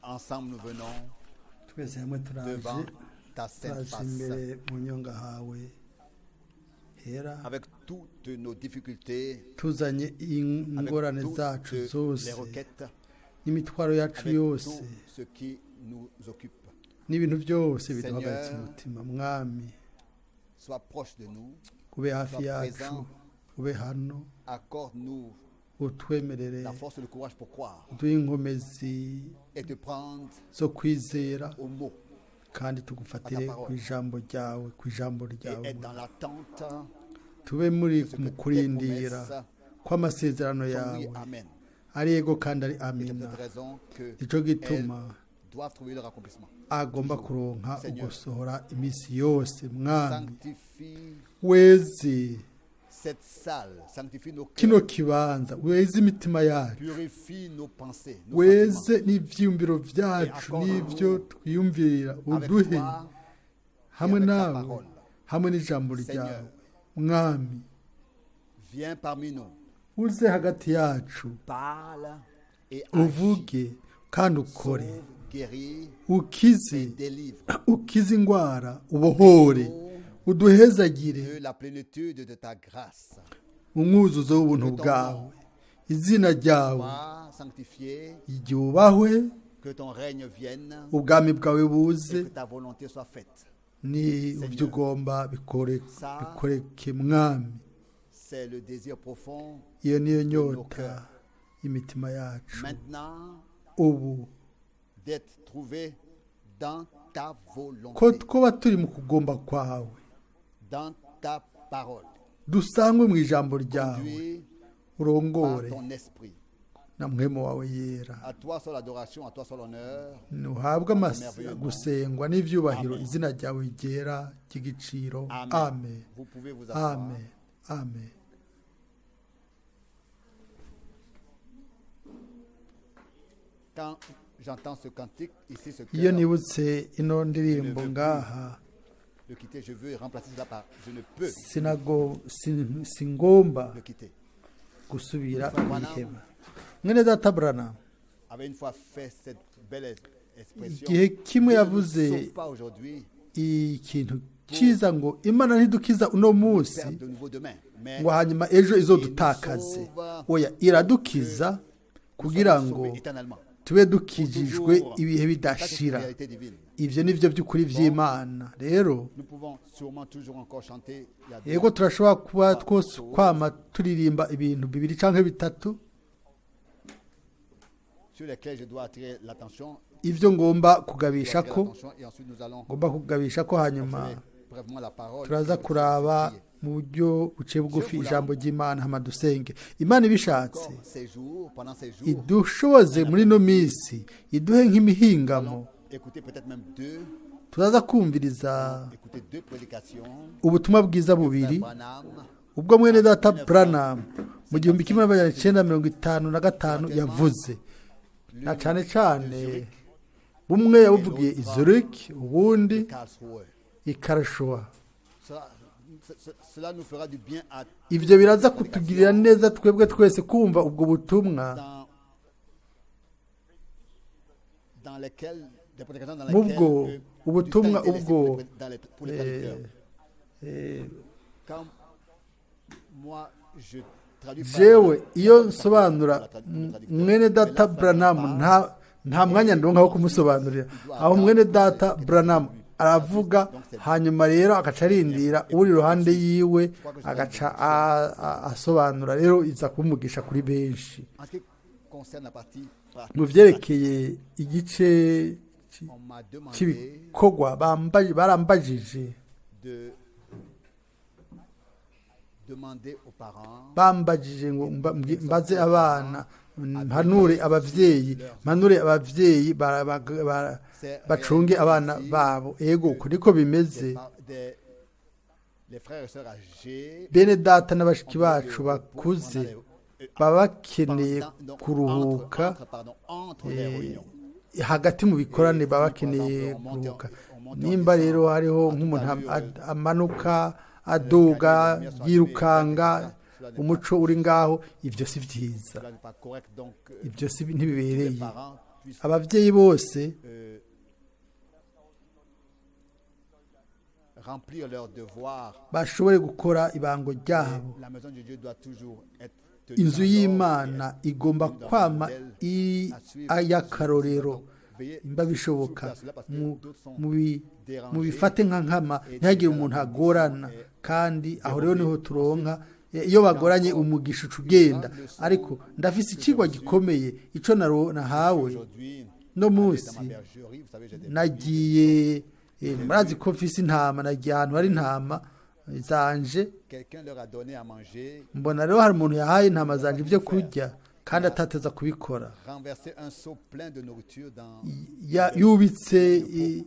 ensemble nous venons twese hamwe devant ta sainte turaje imbere face mu nyonga hawe hera avec toutes nos difficultés, tuzanye avec ingorane toutes zacu les zose requêtes, n'imitwaro yacu avec yose tout ce qui nous occupe. n'ibintu byose Seigneur, biduhagaritse umutima mwami Sois proche de nous, ube hafi sois yacu présent. ube hano Accorde-nous utwemerere la force et le courage pour croire uduhe inkomezi et te prendre zo kwizera au mot kandi tugufatire ku ijambo ryawe ku ijambo et ryawe être dans l'attente tube muri de ce que mu tes kurindira promesses kw'amasezerano sont yawe oui, amen. ari yego kandi ari Et c'est amina pour cette raison que nicyo elles gituma doivent trouver leur accomplissement. agomba kuronka Seigneur, ugusohora iminsi yose mwami Sanctifie weze cette salle, sanctifie nos kino cœurs, kibanza weze imitima yacu purifie nos pensées, nos weze sentiments. n'ivyiyumviro vyacu n'ivyo twiyumvira Avec uduhe toi hamwe et avec ta nawe parole. hamwe n'ijambo Seigneur, ryawe mwami viens parmi nous, uze hagati yacu parle et agis, uvuge kandi ukore sauve, guéris ukize et délivre ukize ingwara ubohore uduhezagire de la plénitude de ta grâce. umwuzuzo w'ubuntu bwawe izina ryawe Sois sanctifié, ryubahwe que ton règne vienne ubwami bwawe buze et que ta volonté soit faite. ni ibyo ugomba bikoreke mwami C'est le désir profond iyo niyo nyota y'imitima yacu maintenant ubu d'être trouvé dans ta ko volonté, twaba turi mu kugomba kwawe dans ta parole, dusangwe mu ijambo ryawe conduit par urongore ton esprit. na mwemu wawe yera À toi seule l'adoration, à toi seul l'honneur. ntuhabwe gusengwa n'ibyubahiro izina ryawe ryera ry'igiciro amen Vous pouvez vous asseoir. amen amen Quand j'entends ce cantique, ici, ce iyo cœur, nibutse ino ndirimbo ngaha le quitter, je veux remplacer cela par je ne peux singomba le quitter. gusubira kwiheba mwene data Branham Avait une fois fait cette belle expression. igihe kimwe Dieu ne yavuze sauve pas aujourd'hui, ikintu cyiza ngo imana ntidukiza uno munsi perd de nouveau demain. Mais ngo hanyuma ejo izodutakaze oya iradukiza kugira ngo sauver éternellement. tube dukijijwe ibihe bidashira La vérité divine. ivyo nivyo by'ukuri vy'imana rero Nous pouvons sûrement toujours encore chanter. Il y a deux yego turashobora kuba twose kwama turirimba ibintu bibiri canke bitatu sur lesquels je dois attirer l'attention. ivyo ngomba Je dois kugabisha attirer ko l'attention et ensuite nous allons ngomba kugabisha ko hanyuma observer brièvement la parole. turaza kuraba mu buryo buciye bugufi ijambo ry'imana hama dusenge imana ibishatse Encore ces jours, pendant ces jours, idushoboze muri ino minsi iduhe nk'imihingamo écoutez peut-être même deux, turaza kumviriza écoutez deux prédications. ubutumwa bwiza bubiri Branham, ubwo mwene data Branham mu 1955 yavuze na cyane cyane bumwe yabuvugiye i Zurich ubundi Karlsruhe. i Karlsruhe Cela nous fera du bien à ivyo biraza kutugirira neza twebwe twese kumva ubwo butumwa dans lesquels des prédications dans Mubwo, lesquelles ubutumwa du temps est laissé ubwo, pour les traducteurs. eh, Quand moi je traduis par jewe exemple, iyo nsobanura le traducteur, mwene data mais là, Branham ça nta mwanya ndonka wo kumusobanurira aho mwene data Branham aravuga hanyuma rero agaca arindira uri iruhande yiwe agaca asobanura rero iza kumugisha kuri benshi en ce qui concerne la partie mu vyerekeye igice on m'a demandé cy'ibikorwa barambajije de demander aux parents bambajije ngo mbaze abana mpanure abavyeyi bacunge abana babo ego uko niko bimeze les frères et sœurs âgés bene data n'abashiki bacu bakuze baba bakeneye kuruhuka hagati mu bikorane baba bakeneye kuruhuka nimba rero hariho nk'umuntu amanuka aduga yirukanga umuco uri ngaho ibyo si byiza ibyo si ntibibereye ababyeyi bose remplir leur devoir. bashobore gukora ibango ryabo. La maison de Dieu doit toujours être tenue inzu en y'imana ordre. igomba Nous kwama devons iri à suivre ay'akarorero donc, veiller imba bishoboka surtout à cela parce que mu- d'autres sont mu bi- dérangés. mu bifate nka nkama ntihagire umuntu agorana kandi aho rero niho turonka iyo bagoranye umugisha uca ugenda. ariko ndafise ikigwa gikomeye icyo nahawe Aujourd'hui, no aller munsi dans ma bergerie, vous savez, j'ai des nagiye murazi ko mfise intama, nagiye ahantu hari intama zanje, quelqu'un leur a donné à manger, mbona rero hari umuntu yahaye intama zanje ibyo kurya kandi atateza kubikora. renverser un seau plein de nourriture dans Yubitse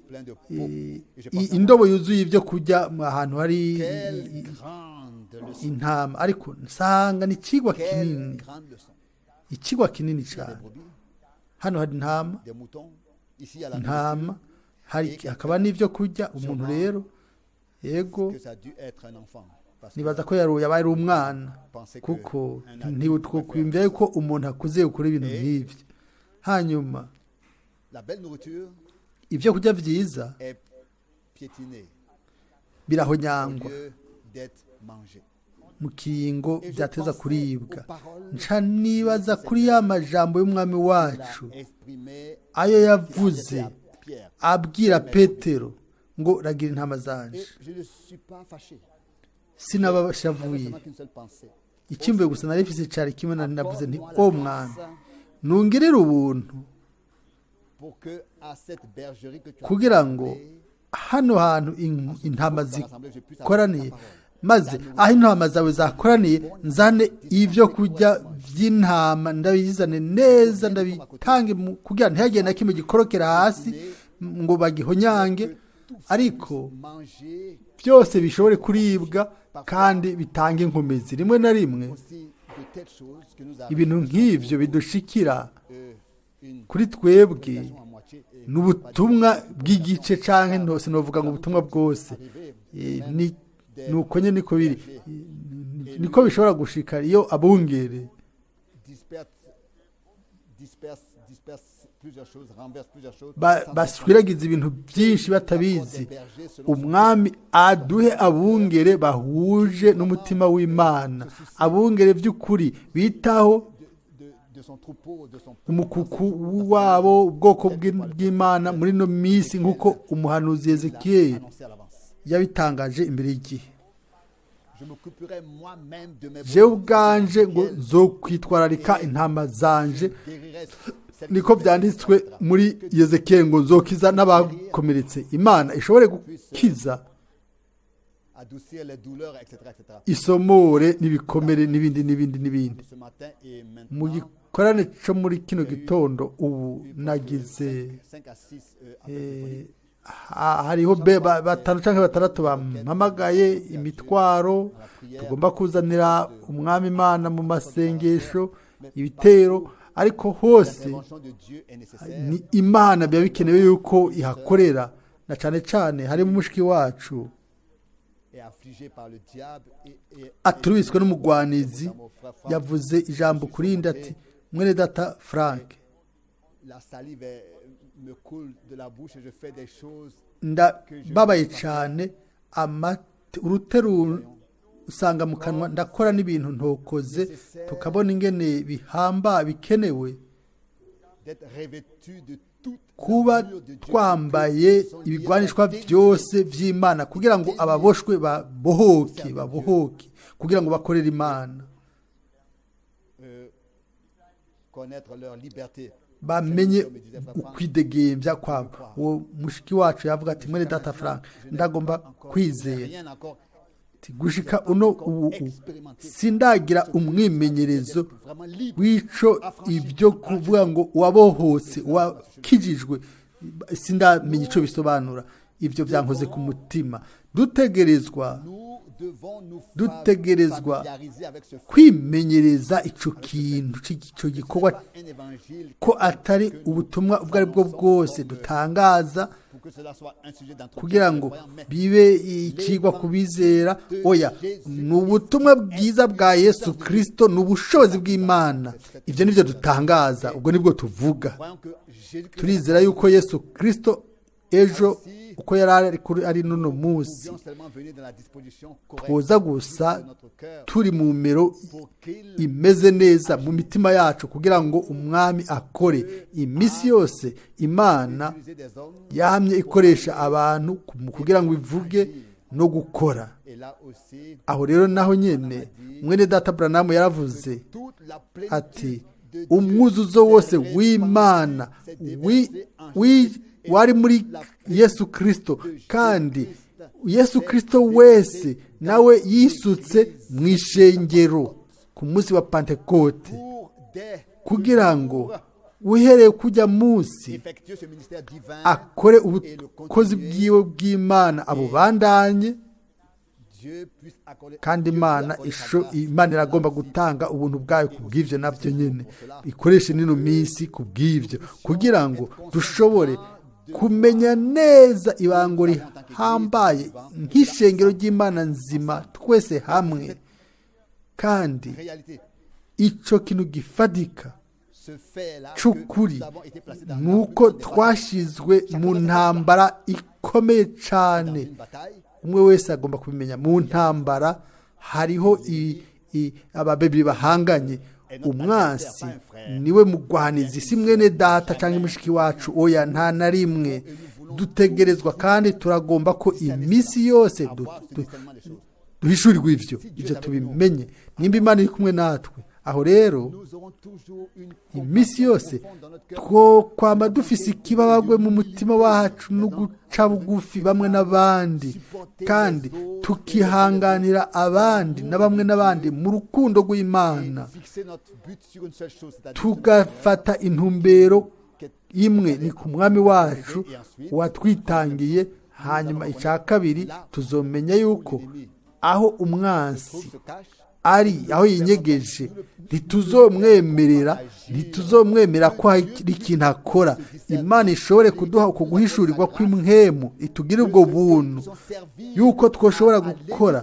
plein de pots. Et je pense indobo yuzuye ibyo kurya ahantu hari quelle grande leçon. intama, ariko nsanga ni ikigwa Quelle kinini, grande leçon. ikigwa kinini Il y a des cyane. brebis, Hano hari intama, des moutons. Ici, il y a la intama hakaba n'ibyo kurya. Umuntu rero yego que ça a dû être un enfant. Parce que nibaza ko yabaye ari umwana, pensez que kuko un adulte ntitwokwiyumvira yuko umuntu akuze gukora ibintu nk'ibyo. Hanyuma la belle nourriture ibyo kurya byiza est piétinée au birahonyangwa lieu d'être mangée. mu kiringo Et je byateza pensais kuribwa. aux paroles nca nibaza kuri ya majambo y'umwami qu'il wacu a exprimées, ayo yavuze qu'il a adressées à Pierre. abwira Petero ngo ragira intama zanje. Et je ne suis pas fâché. Sinabashavuye, J'avais seulement qu'une seule pensée. icyumve gusa nari mfise cari kimwe navuze nti Accorde-moi o la mwami grâce nungirire ubuntu pour que à cette bergerie que tu as kugira ngo rassemblée, hano hantu intama dans l'assemblée, je puisse zikoraniye, apporter ta parole. maze aho intama zawe zakoraniye nzane ibyo kurya by'intama ndabizane neza ndabitange kugira ntihagire na kimwe gikorokera hasi ngo bagihonyange, ariko Manger byose bishobore kuribwa kandi bitange inkomezi. Rimwe na rimwe aussi de telles choses que nous avons ibintu nk'ibyo bidushikira une kuri twebwe communication à moitié et ni ubutumwa bw'igice canke ntose novuga ngo ubutumwa bwose. Ni uko nyene niko biri, niko bishobora gushika iyo abungere disperse plusieurs choses, renverse plusieurs choses. baswiragiza ibintu byinshi batabizi. Umwami aduhe abungere bahuje n'umutima w'Imana, abungere by'ukuri bitaho de son troupeau, de son umukuku wabo, ubwoko bw'Imana muri no minsi, nk'uko umuhanuzi Yezekiyeli annoncé à l'avance. yabitangaje imbere y'igihe. Je m'occuperai moi-même de mes jewe ubwanje ngo nzokwitwararika intama zanje, niko byanditswe muri Yezekiyeli ngo nzokiza n'abakomeretse. Imana ishobore gukiza, adoucir les douleurs, etc., etc. isomore n'ibikomere n'ibindi n'ibindi n'ibindi. Ce matin et Mu maintenant, gikorane cyo muri kino gitondo ubu nagize 5 à 6 hariho batanu cyangwa batandatu bampamagaye imitwaro tugomba kuzanira umwami Imana mu masengesho, ibitero, ariko hose l'intervention de Dieu est nécessaire. ni Imana biba bikenewe yuko ihakorera, na cyane cyane harimo umushiki wacu Et affligé par le diable et aturubitswe n'umugwanizi. Yavuze ijambo kurindi ati mwene data Frank, la salive me coule de la bouche et je fais des choses ndababaye cyane, urute usanga mu kanwa, ndakora n'ibintu ntokoze, tukabona ingene bihamba bikenewe d'être revêtu de toute kuba l'armure de Dieu, twambaye ibigwanishwa byose by'Imana kugira ngo ababoshwe babohoke kugira ngo bakorere Imana, connaître leur liberté. bamenye ukwidegembya kwabo. Uwo mushiki wacu yavuga ati mwene data Frank, ndagomba kwizera Rien encore gushika ubu sindagira umwimenyerezo vraiment libre. w'ico ibyo kuvuga ngo wabohotse wakijijwe, sindamenye ico bisobanura. Ibyo byankoze ku mutima. Dutegerezwa Nous devons nous dutegerezwa familiariser avec ce fait. kwimenyereza ico kintu, ico gikorwa Un évangile ko atari ubutumwa ubwo ari bwo bwose dutangaza kugira ngo bibe ikigwa ku bizera oya ni ubutumwa bwiza bwa Yesu Kristo ni ubushobozi bw'Imana ibyo nibyo dutangaza ubwo nibwo tuvuga turizera yuko Yesu Kristo ejo uko yari ari n'uno munsi twoza gusa turi mu mero imeze neza mu mitima yacu kugira ngo umwami akore iminsi yose Imana yahamye ikoresha abantu kugira ngo ivuge no gukora aho rero naho nyene mwene data Branham yaravuze ati umwuzuzo wose w'Imana wari muri Yesu Kristo kandi Yesu Kristo wese nawe yisutse mu ishengero ku munsi wa Pentekote kugira ngo uhereye kujya munsi akore ubukozi bwiwe bw'Imana abo bandanye kandi Imana iragomba gutanga ubuntu bwayo ku bw'ibyo nabyo nyine ikoreshe n'ino minsi ku bw'ibyo kugira ngo dushobore kumenya neza ibango rihambaye nk'ishengero ry'Imana nzima twese hamwe kandi icyo kintu gifatika cy'ukuri ni uko twashizwe mu ntambara ikomeye cyane umwe wese agomba kubimenya mu ntambara hariho ababebiri bahanganye umwansi niwe mugwanizi si mwene data cyangwa mushiki wacu oya nta na rimwe dutegerezwa kandi turagomba ko iminsi yose duhishurirwa ibyo tubimenye nimba Imana iri kumwe natwe aho rero iminsi yose kwama dufise ikibabagwe mu mutima wacu no guca bugufi bamwe n'abandi kandi tukihanganira abandi na bamwe n'abandi mu rukundo rw'Imana tugafata intumbero imwe ni ku mwami wacu watwitangiye hanyuma icya kabiri tuzomenya yuko aho umwansi ari aho yinyegeje ntituzomwemera ko hari ikintu akora Imana ishobore kuduha uko guhishurirwa kw'imwemu itugire ubwo buntu yuko twoshobora gukora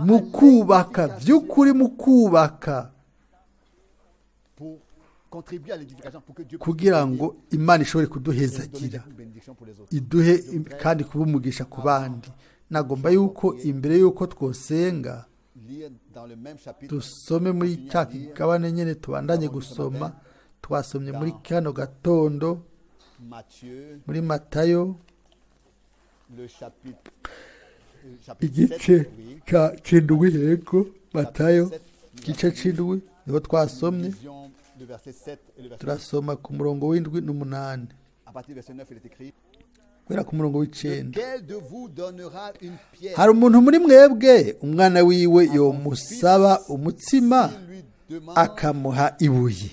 mu kubaka by'ukuri mu kubaka kugira ngo Imana ishobore kuduhezagira iduhe kandi kuba umugisha ku bandi nagomba yuko imbere yuko twosenga dusome muri cya kigabane nyine tubandanye gusoma twasomye muri kano gatondo muri Matayo igice c'indwi yego Matayo igice c'indwi niho twasomye turasoma ku murongo w'indwi n'umunani kubera ku murongo w'icenda hari umuntu muri mwebwe umwana wiwe yomusaba umutsima akamuha ibuye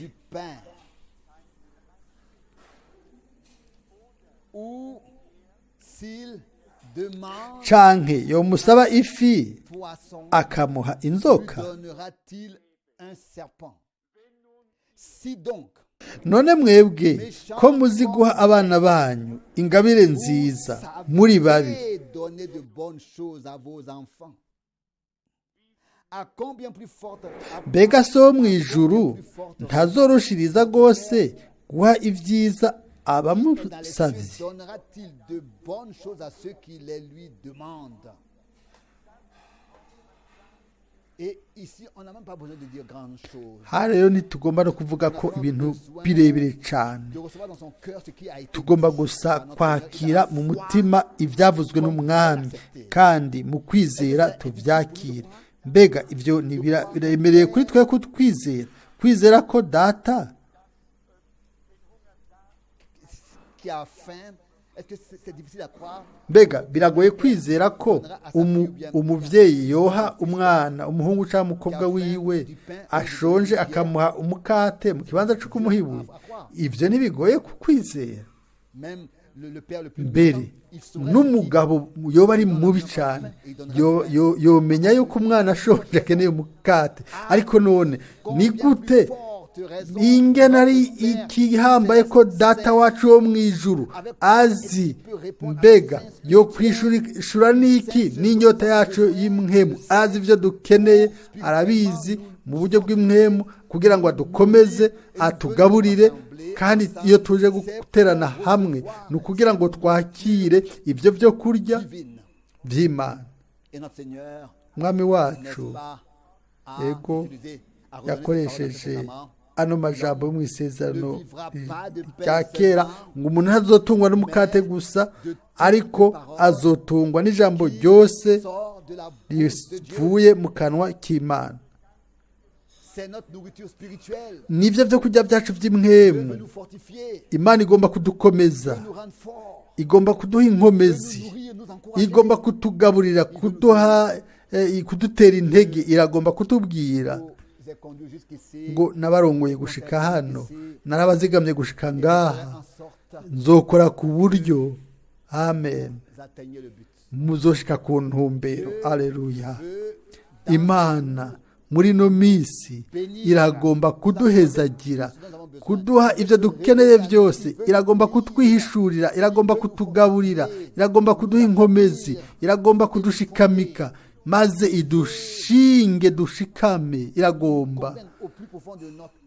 canke yomusaba ifi akamuha inzoka none mwebwe ko muzi guha abana banyu ingabire nziza muri babi mbega so mu ijuru ntazoroshiriza rwose guha ibyiza abamusabye aha rero ntitugomba no kuvuga ko ibintu birebire cyane tugomba gusa kwakira mu mutima ibyavuzwe n'umwami kandi mu kwizera tubyakire mbega ibyo biremereye kuri twe kutwizera kwizera ko data mbega biragoye kwizera ko umubyeyi yoha umwana umuhungu cyangwa umukobwa wiwe ashonje akamuha umukate mu kibanza cyo kumuha ibuye ibyo ntibigoye kukwizera mbere n'umugabo yoba ari mubi cyane yomenya yuko umwana ashonje akeneye umukate ariko none ni gute ingene ari ikihambaye ko data wacu wo mu ijuru azi mbega yo kwishura n'iki n'inyota yacu y'imwemu, azi ibyo dukeneye, arabizi mu buryo bw'imwemu kugira ngo adukomeze atugaburire. Kandi iyo tuje guterana hamwe ni ukugira ngo twakire ibyo byo kurya by'Imana. Mwami wacu yego yakoresheje ano majambo yo mu isezerano rya kera ngo umuntu ntazotungwa n'umukate gusa, ariko azotungwa n'ijambo ryose rivuye mu kanwa k'Imana. Nibyo byo kurya byacu by'imwemu. Imana igomba kudukomeza, igomba kuduha inkomezi, igomba kutugaburira, kudutera intege, iragomba kutubwira ngo nabarongoye gushika hano, narabazigamye gushika ngaha, nzokora ku buryo amen muzoshika ku ntumbero. Aleluya. Imana muri no misi iragomba kuduhezagira, kuduha ibyo dukeneye byose, iragomba kutwihishurira, iragomba kutugaburira, iragomba kuduha inkomezi, iragomba kudushikamika maze idushinge dushikame, iragomba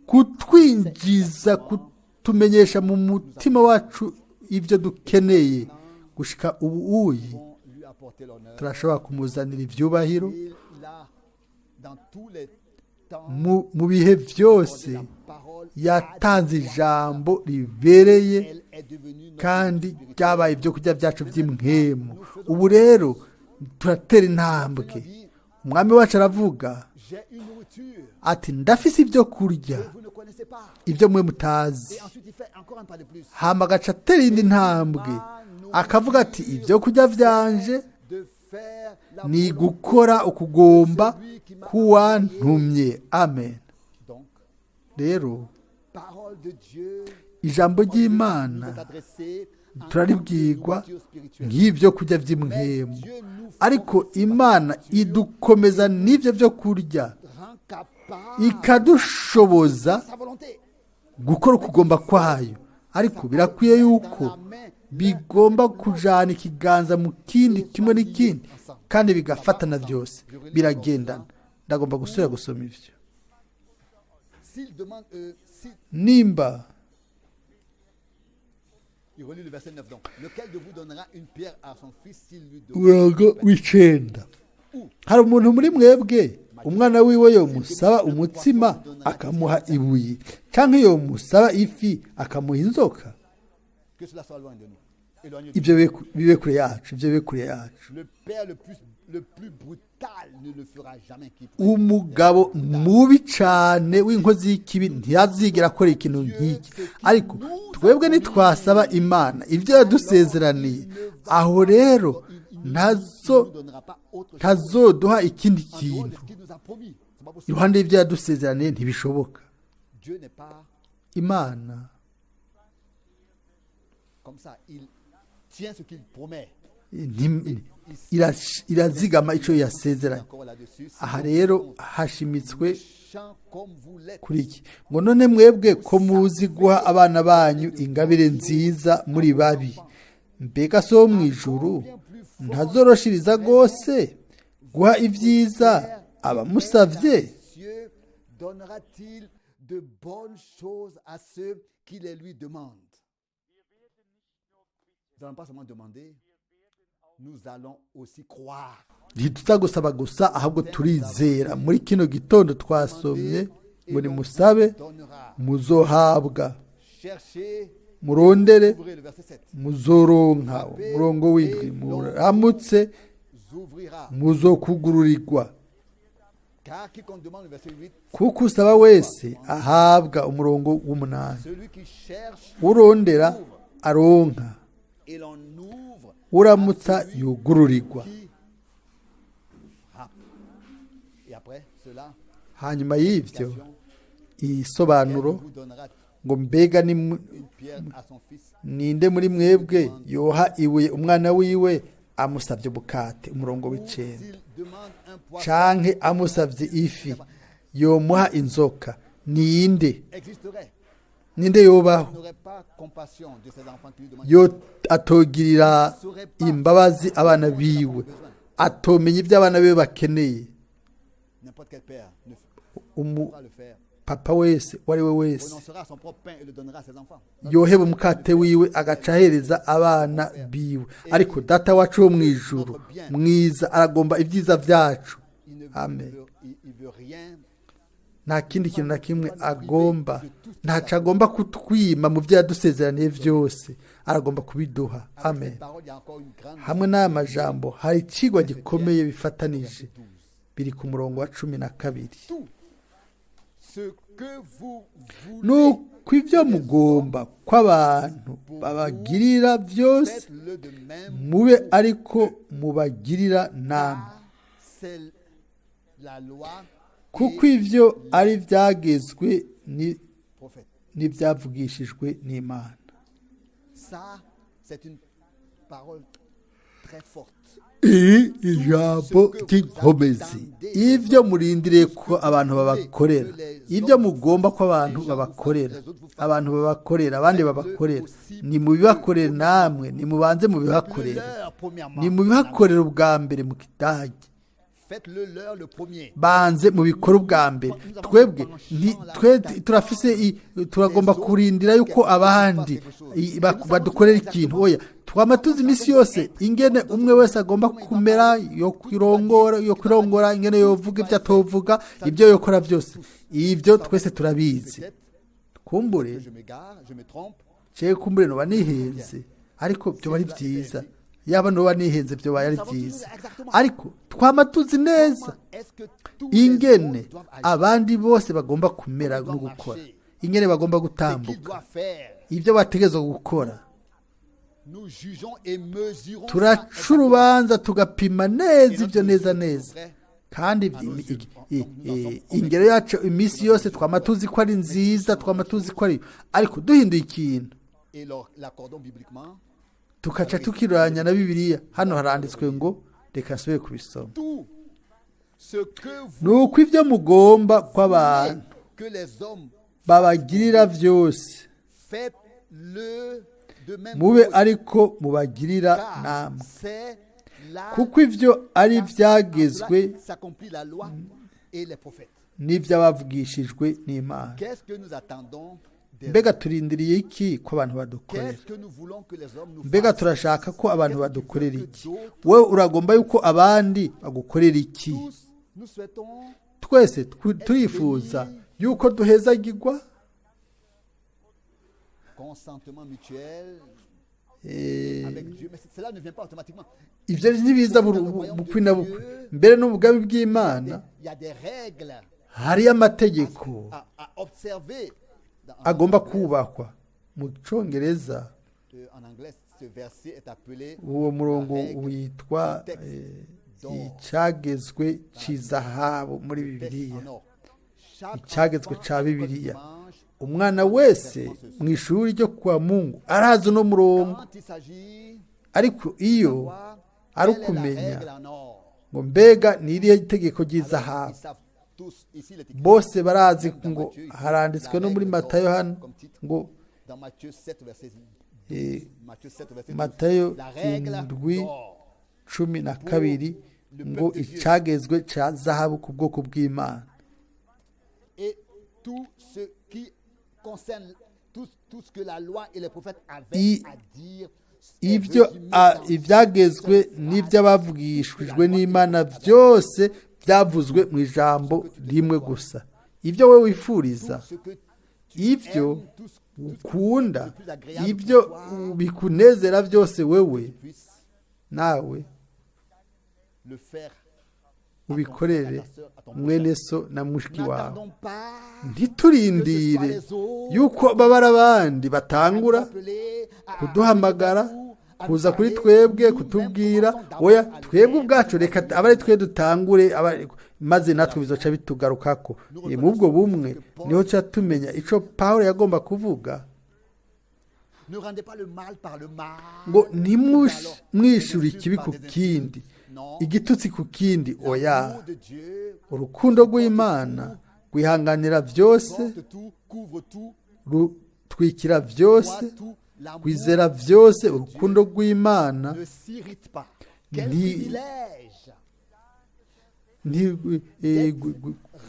kutwinjiza, kutumenyesha mu mutima wacu ibyo dukeneye. Gushika ubu turashobora kumuzanira ibyubahiro mu bihe byose. Yatanze ijambo ribereye kandi ryabaye ibyo kurya byacu by'imwemu. Ubu rero turatera intambwe. Umwami wacu aravuga ati ndafise ibyo kurya, ibyo mwe mutazi. Hama agaca atera indi ntambwe akavuga ati ibyo kurya byanje ni gukora ukugomba kuwantumye. Amen. Rero ijambo ry'Imana turaribwirwa nk'ibyo kurya by'imwemu, ariko Imana idukomeza n'ibyo byo kurya, ikadushoboza gukora ukugomba kwayo. Ariko birakwiye yuko bigomba kujana ikiganza mu kindi kimwe n'ikindi, kandi bigafatana byose, biragendana. Ndagomba gusubira gusoma ivyo. Nimba umurongo w'icenda, hari umuntu muri mwebwe umwana wiwe yomusaba umutsima akamuha ibuye, canke yomusaba ifi akamuha inzoka? Ibyo bibe kure yacu, ibyo bibe kure yacu. Umugabo mubi cyane w'inkozi y'ikibi ntiyazigera akora ikintu nk'iki. Ariko twebwe nitwasaba Imana ibyo yadusezeraniye, aho rero ntazoduha ikindi kintu iruhande y'ibyo yadusezeraniye. Ntibishoboka. Imana irazigama icyo yasezeranye. Aha rero hashimitswe kuri iki ngo none mwebwe ko muzi guha abana banyu ingabire nziza muri babi, mbega so mu ijuru ntazoroshiriza rwose guha ibyiza abamusavye? Ntituzagusaba gusa, ahubwo turizera. Muri kino gitondo twasomye muri musabe muzohabwa, murondere muzoronka. Umurongo w'indwi, muramutse muzokugururirwa, kuko usaba wese ahabwa. Umurongo w'umunani, urondera aronka, uramutsa yugururirwa. Hanyuma y'ibyo isobanuro ngo mbega ninde muri mwebwe yoha ibuye umwana wiwe amusabye bukate? Umurongo w'icenda, canke amusabye ifi yomuha inzoka? ninde existerait, ninde yobaho n'aurait pas compassion de ses enfants qui lui demandent yo atogirira imbabazi abana biwe atomenya ibyo abana biwe bakeneye n'importe quel père ne Umu- pourra le faire. papa wese uwo ari we wese Renoncera à son propre pain et le donnera à ses enfants. yoheba umukate wiwe agaca ahereza abana biwe ariko data wacu wo mu ijuru mwiza aragomba ibyiza byacu Il ne Amen. il veut rien. nta kindi kintu na kimwe agomba ntaco agomba kutwima mu byo yadusezeraniye byose aragomba kubiduha Avec amen cette parole, il y a encore une grande hamwe n'aya majambo hari ikigwa gikomeye bifatanije biri ku murongo wa 12 tout ce que vous voulez, nuko ibyo mugomba ko abantu babagirira byose faites-le de même. mube ariko mubagirira namwe Car c'est la loi kuko et ivyo ari ibyagezwe le prophète. n'ibyavugishijwe n'imana Ça, c'est une parole très forte. iri ijambo ry'inkomezi ibyo murindiriye ko abantu babakorera ibyo mugomba ko abantu babakorera abandi babakorera ni mubibakorere namwe ni mubanze mubibakorera Leur, premièrement. ni mubibakorera ubwa mbere mu kidage Faites-le leur le premier. banze mu bikora ubwa mbere twebwe turagomba kurindira yuko abandi badukorera ikintu oya twama tuzi iminsi yose ingene umwe wese agomba kumera yo kwirongora ingene yovuga ibyo atovuga ibyo yokora byose ibyo twese turabizi kumbure Je m'égare, je me trompe. cye kumbure noba nihenze ariko byo bari byiza yaba noba nihenze byo bari byiza ariko twama tuzi neza Est-ce que tous les ingene autres doivent agir? abandi bose bagomba kumera no Doivent gukora marcher. ingene bagomba Ce qu'ils gutambuka doivent faire. ibyo bategerezwa gukora Nous jugeons et mesurons ça turaca exactement. urubanza tugapima Et neza notre ibyo neza mesure, neza frère, kandi ingero yacu iminsi yose twama tuzi ko ari nziza twama tuzi ko ari ariko duhinduye ikintu et l'accordons bibliquement. tukaca tukiranya na bibiliya hano haranditswe ngo reka nsubire kubisoma Tout ce que vous nuko ibyo mugomba ko abantu voulez que les hommes babagirira byose faites-le de même mube que ariko mubagirira car namwe c'est là kuko ibyo ari ibyagezwe s'accomplit la loi et les prophètes. n'iby'abavugishijwe n'imana Qu'est-ce que nous attendons des mbega hommes? turindiriye iki ko abantu badukorera Qu'est-ce que nous voulons que les hommes nous mbega fassent? turashaka ko abantu Qu'est-ce que tu badukorera veux que iki d'autres, wowe uragomba yuko abandi bagukorera iki tous, nous souhaitons twese turifuza yuko duhezagirwa consentement mutuel Eh, avec Dieu, mais cela ne vient pas automatiquement. ibyo ntibiza bukwi na bukwi mbere n'ubugabe bw'imana Il y a des règles hariyo amategeko à observer. agomba kubahwa mu cyongereza En anglais, ce verset est appelé uwo murongo witwa icyagezwe cy'izahabu muri bibiliya en or. Chaque icyagezwe enfant, cya bibiliya dimanche, umwana wese mu ishuri ryo kwa mungu arazi uno murongo quand il s'agit ariko iyo de voir ari quelle est la ukumenya règle en or. ngo mbega ni irihe tegeko Alors, ry'izahabu ils savent tous, ici, il est écrit bose barazi dans ngo Matthieu, ici, haranditswe la no muri règle matayo d'or, hano comme titre, ngo dans Matthieu 7, verset 12. eh, Matthieu 7, verset 12. matayo La règle indwi d'or. 12 ngo icyagezwe cya zahabu ku bwoko bw'imana Et tout ce qui concerne tout ce que la loi et les prophètes avaient à dire est ibyo résumé dans ibyagezwe ce n'iby'abavugishijwe n'imana byose byavuzwe mu ijambo rimwe gusa ibyo wowe wifuriza tout ce que tu ibyo aimes, tout ce ukunda le plus agréable ibyo pour toi, bikunezera byose wewe puisse nawe le faire ubikorere mwene so na mushiki wawe N'attendons pas ntiturindire yuko babara abandi batangura kuduhamagara kuza kuri twebwe kutubwira oya twebwe ubwacu reka abe ari twe dutangure maze natwe bizoca bitugarukako mu ubwo bumwe niho cya tumenya icyo Pawulo yagomba kuvuga Ne rendez pas le mal par le mal. ngo ntimwishyure ikibi ku kindi igitutsi ku kindi oya L'amour de Dieu urukundo rw'imana rwihanganira byose, porte tout, couvre tout, rutwikira byose, voit tout. L'amour rwizera byose. Urukundo rw'Imana ne s'irrite pas. Quel Ni- privilège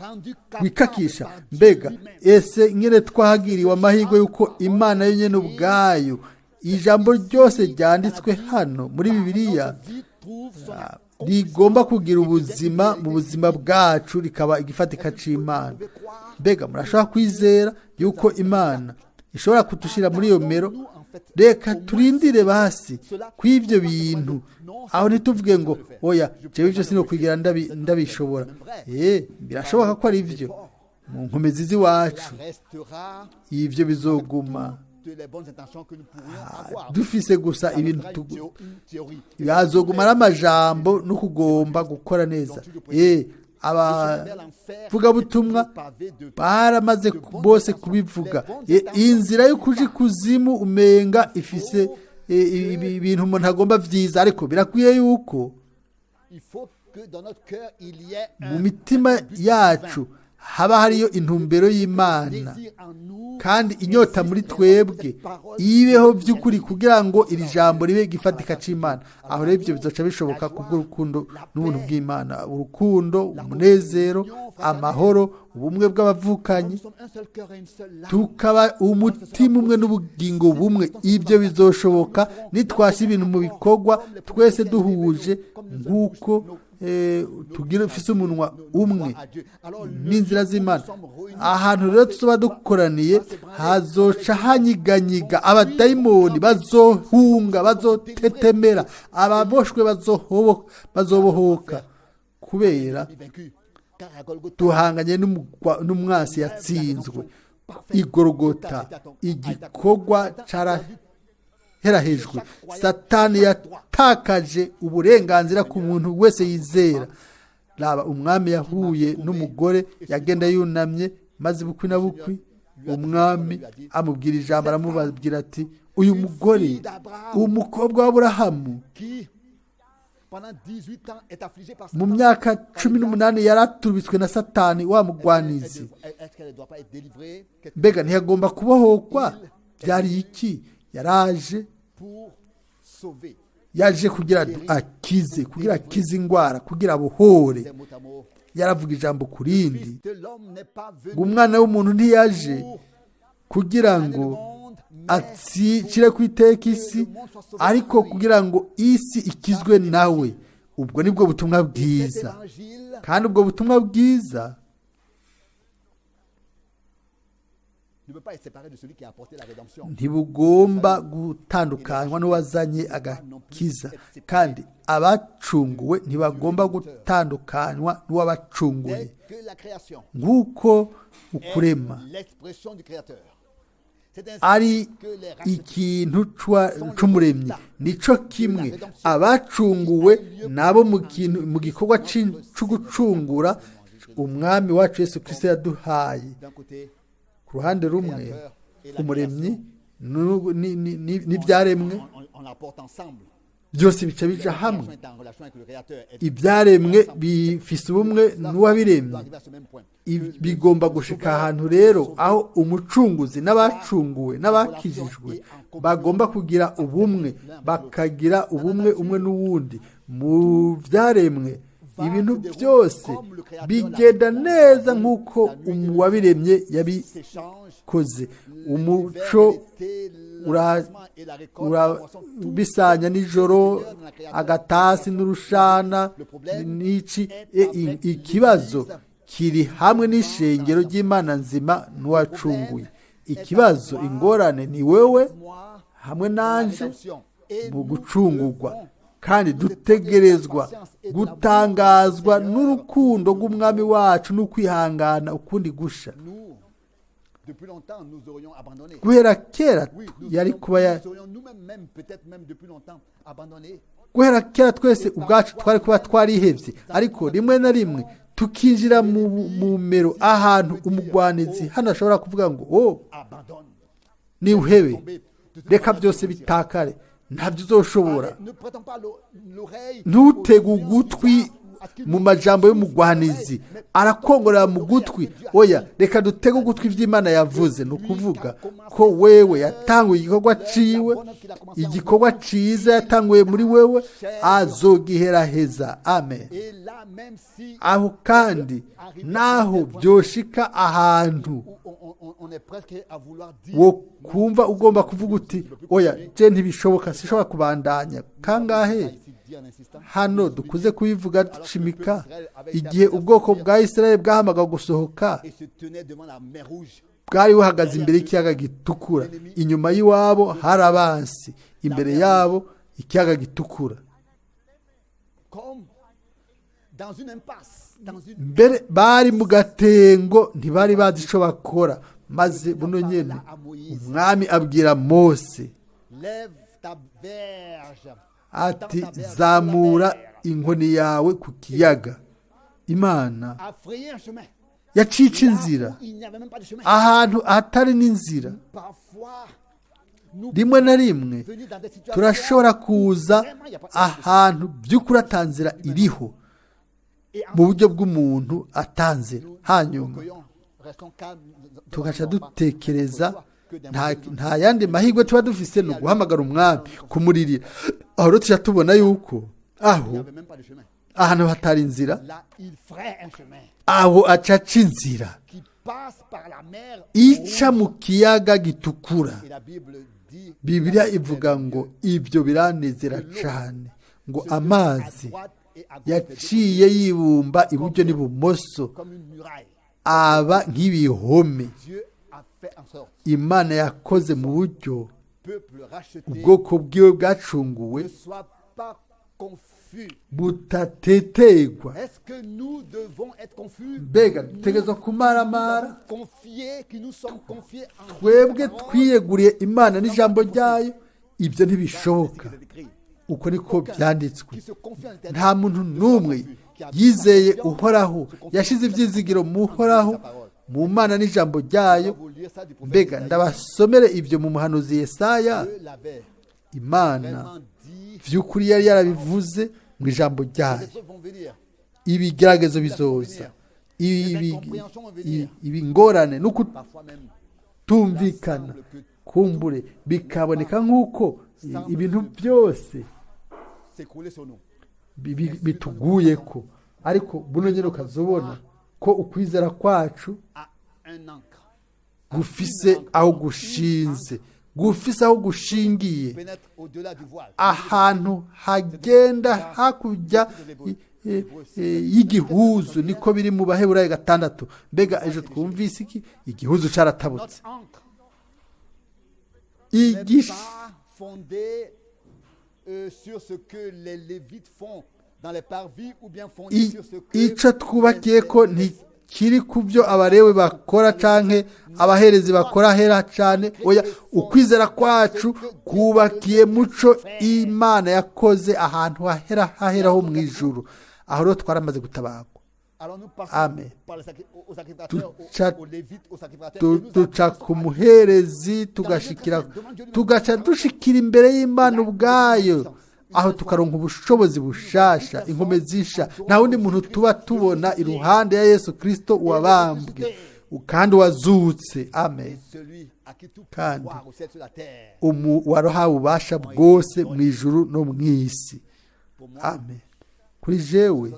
rendu wikakisha. capable par Dieu Mbega lui-même. ese nyine twahagiriwe amahirwe y'uko Imana yonyine ubwayo, ijambo ryose ryanditswe hano muri Bibiliya Vie trouve son rigomba kugira ubuzima mu buzima bwacu, rikaba igifatika c'Imana. Mbega murashobora kwizera yuko Imana ishobora kudushira muri iyo mero? Reka turindire basi kw'ivyo bintu, aho ntituvuge ngo oya jewe ivyo sinokwigira ndabishobora. Birashoboka ko ari ivyo mu nkomezi z'iwacu, restera ivyo bizoguma de les bonnes intentions que nous pourrions avoir. dufise gusa Ça ibintu restera une théorie. yazoguma ari amajambo no kugomba gukora neza. Abavugabutumwa baramaze bose kubivuga. Inzira yo kuja ikuzimu umenga ifise ibintu umuntu agomba vyiza, ariko birakwiye yuko Il faut que dans notre cœur il y ait mu mitima yacu haba hariyo intumbero y'Imana, désir en nous, kandi inyota muri twebwe ibeho by'ukuri kugira ngo iri jambo ribe gifatika c'Imana. Aho rero ibyo bizoca bishoboka kubw'urukundo n'ubuntu bw'Imana, urukundo, umunezero, amahoro, ubumwe bw'abavukanyi, nous sommes un seul cœur et une seule âme. tukaba umutima umwe n'ubugingo bumwe. Ibyo bizoshoboka nitwashyira ibintu mu bikorwa twese duhuje, nk'uko tugira ufise umunwa umwe n'inzira z'Imana. Ahantu rero tuzoba dukoraniye hazoca hanyiganyiga, abadayimoni bazohunga, bazotetemera, ababoshwe bazobohoka, kubera Car à Golgotha, duhanganye n'umwasi yatsinzwe. Igorogota igikorwa caraherahejwe. Satani yatakaje uburenganzira ku muntu wese yizera. Raba umwami yahuye n'umugore yagenda yunamye, maze bukwi na bukwi umwami amubwira ijambo, aramubabwira ati uyu mugore umukobwa w'Aburahamu qui pendant 18 ans est affligée par mu myaka 18 yaratubitswe na Satani wa mugwanizi. Est-ce qu'elle ne doit pas être délivrée Mbega ntiyagomba kubohokwa? Byari iki? Yaraje pour sauver? yaje kugira akize, kugira akize ingwara, kugira abohore. Des mots à mots. Yaravuga ijambo ku rindi. Fils de l'homme n'est pas venu ngo umwana w'umuntu ntiyaje pour kugira condamner le ngo monde, mais acire ku iteka isi, ariko kugira ngo isi ikizwe nawe. Ubwo nibwo butumwa cet bwiza, évangile kandi ubwo butumwa bwiza ne peut pas être séparé de celui qui a apporté la rédemption. ntibugomba gutandukanywa n'uwazanye agakiza, kandi abacunguwe ntibagomba gutandukanywa n'uwabacunguye. Dès que la création nk'uko ukurema est l'expression du Créateur, c'est ainsi ari que les rachetés ikintu c'umuremyi, nico kimwe abacunguwe nabo mu gikorwa co gucungura umwami wacu Yesu Kristo yaduhaye. d'un côté Ku ruhande rumwe Créateur et la umuremyi création, n'ibyaremwe on apporte ensemble. byose bica La bija hamwe. création est en relation avec le Créateur. Et Ibyaremwe ensemble. bifise ubumwe Là, on n'uwabiremye. doit arriver à ce même point. Bigomba gushika ahantu rero aho umucunguzi n'abacunguwe n'abakijijwe bagomba kugira ubumwe, bakagira ubumwe umwe n'uwundi. Mu byaremwe ibintu byose bigenda neza nk'uko uwabiremye yabikoze. Umuco urabisanya nijoro, agatasi n'urushana n'iki. Ikibazo kiri hamwe n'ishengero ry'Imana nzima n'uwacunguye. Ikibazo, ingorane ni wewe hamwe nanje mu gucungurwa, kandi dutegerezwa gutangazwa n'urukundo rw'umwami wacu n'ukwihangana ukundi gusha. Depuis longtemps, nous aurions abandonné. Guhera kera Oui, nous yari kuba serions nous-mêmes, peut-être même depuis longtemps, abandonnés. guhera kera twese ubwacu twari kuba twarihevye, ariko rimwe na rimwe tukinjira mu mero ahantu umugwanizi hano ashobora kuvuga ngo Abandonne. ni uhebe, Tomber. De toute reka manière, byose bitakare, ntabyo uzoshobora. ne prêtons pas l'oreille Ntutege ugutwi mu majambo y'umugwanizi arakongorera mu gutwi. Oya, reka dutege ugutwi iby'Imana yavuze. Ni ukuvuga ko wewe yatanguye igikorwa ciwe, igikorwa ciza yatanguye muri wewe azogiheraheza. Amen. Aho kandi naho byoshika ahantu wo kumva ugomba kuvuga uti oya je ntibishoboka, sishobora kubandanya. Kangahe hano dukuze kubivuga ducimika igihe ubwoko bwa Isirayeli bwahamaga gusohoka, bwari buhagaze imbere y'ikiyaga gitukura. Inyuma y'iwabo hari abansi, imbere yabo ikiyaga gitukura. Mbere bari mu gatengo, ntibari bazi ico bakora. Maze buno nyene umwami abwira Mose ati zamura inkoni yawe ku kiyaga. Imana yacica inzira ahantu hatari n'inzira. Rimwe na rimwe turashobora kuza ahantu by'ukuri atanzira iriho, mu buryo bw'umuntu atanzira, hanyuma tugaca dutekereza nta yandi mahirwe tuba dufise no guhamagara umwami kumuririra. Aho rero tuja tubona yuko aho ahantu hatari inzira, aho acaca inzira ica mu kiyaga gitukura. Bibiliya ivuga ngo ibyo biranezera cyane, ngo amazi yaciye yibumba iburyo n'ibumoso aba nk'ibihome. Imana yakoze mu buryo ubwoko bwiwe bwacunguwe butatetegwa. Mbega dutegerezwa kumaramara twebwe twiyeguriye Imana n'ijambo ryayo? Ibyo ntibishoboka. Uko niko byanditswe. Nta muntu n'umwe yizeye uhoraho, yashize ibyizigiro mu uhoraho, mu Mana n'ijambo ryayo. Mbega ndabasomere ibyo mu muhanuzi Yesaya. Imana vy'ukuri yari yarabivuze mu ijambo ryayo. Ibigeragezo bizoza, ibingorane no kutumvikana kumbure bikaboneka nk'uko ibintu byose bituguye ko, ariko buno nyine ukazobona ko ukwizera kwacu gufise aho gushinze, gufise aho gushingiye, ahantu hagenda hakurya y'igihuzu. Niko biri mu Baheburayo 6. Mbega ejo twumvise iki? Igihuzu caratabutse. Ico twubakiye ko ntikiri ku byo abarewe bakora canke abaherezi bakora hera cane. Oya, ukwizera kwacu kubakiye muco Imana yakoze ahantu haheraho mu ijuru. Aho rero twaramaze gutabagwa. Amen. Tuca ku muherezi tugaca dushikira imbere y'Imana ubwayo, aho tukaronka ubushobozi bushasha, inkome zisha. Nta wundi muntu tuba tubona iruhande ya Yesu Kristo wabambwe kandi wazutse. Amen. Kandi warohawe ububasha bwose mu ijuru no mu isi. Amen. Kuri jewe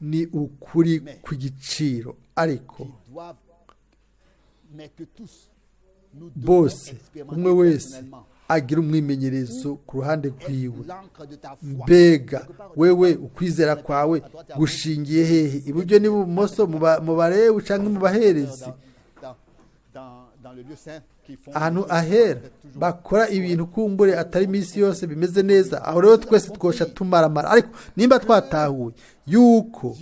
ni ukuri kw'igiciro, ariko bose umwe wese agira umwimenyerezo ku ruhande rwiwe. Mbega wewe ukwizera kwawe gushingiye hehe? Iburyo n'ibumoso, mu barewu canke mu baherezi? Ahantu ahera bakora ibintu kumbure atari iminsi yose bimeze neza. Aho rero twese twosha tumaramara, ariko nimba twatahuye yuko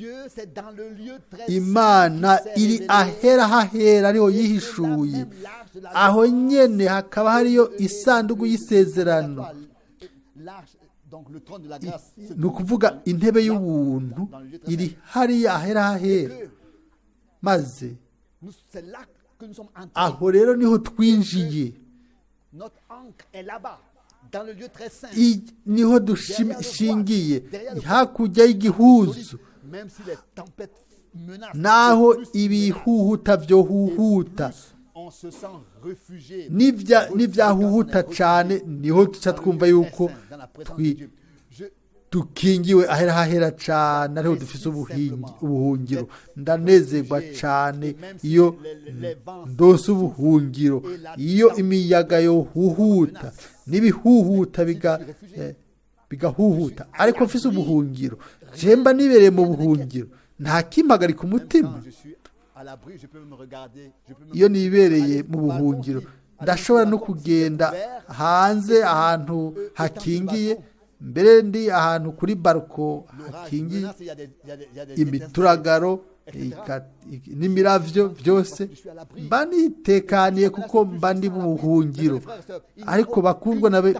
Imana iri ahera hahera ariho yihishuye, aho nyene hakaba hariyo isanduku y'isezerano, ni ukuvuga intebe y'ubuntu iri hariya ahera hahera. Maze aho rero niho twinjiye. dans le lieu très saint, niho dushingiye hakurya y'igihuzu, même si les tempêtes menacent, naho plus ibihuhuta byohuhuta on se sent réfugié, n'ibyahuhuta cyane, niho duca twumva yuko dans la présence de Dieu. dukingiwe ahera hahera cyane, ariho dufite ubuhungiro. Ndanezerwa cyane iyo ndose ubuhungiro, iyo imiyaga yohuhuta n'ibihuhuta bigahuhuta, ariko mfise ubuhungiro, jemba nibereye mu buhungiro, nta kimpagarika umutima. Iyo nibereye mu buhungiro, ndashobora no kugenda hanze ahantu hakingiye, mbere ndi ahantu kuri barko hakingiye imituragaro n'imiravyo byose, mba nitekaniye kuko mba ndi mu buhungiro. Ariko bakundwa nabe,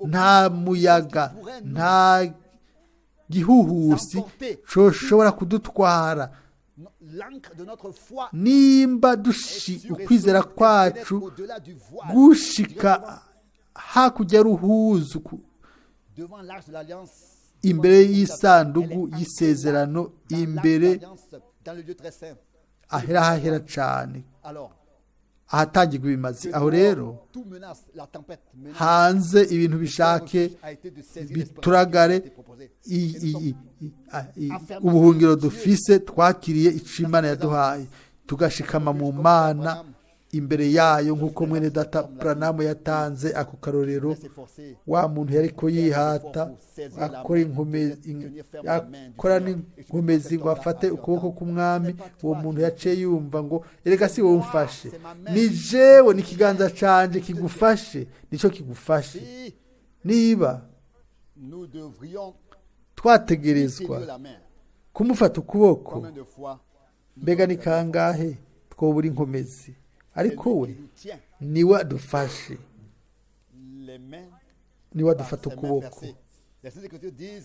nta muyaga, nta gihuhusi coshobora kudutwara nimba ukwizera kwacu gushika hakurya y'uruhuzu, imbere y'isanduku y'isezerano, imbere ahera hahera cyane, ahatangirwa ibimazi. Aho rero hanze ibintu bishake bituragare, ubuhungiro dufise twakiriye ico Imana yaduhaye, tugashikama mu Mana imbere yayo, nk'uko mwene data Branham yatanze ako karorero. Wa muntu yariko yihata akora n'inkomezi ngo afate ukuboko k'umwami, uwo muntu yaciye yumva ngo erega si wowe umfashe, ni jewe, ni ikiganza canje kigufashe, nico kigufashe. Niba twategerezwa kumufata ukuboko, mbega ni kangahe twobura inkomezi, ariko we niwe adufashe, niwe adufata ukuboko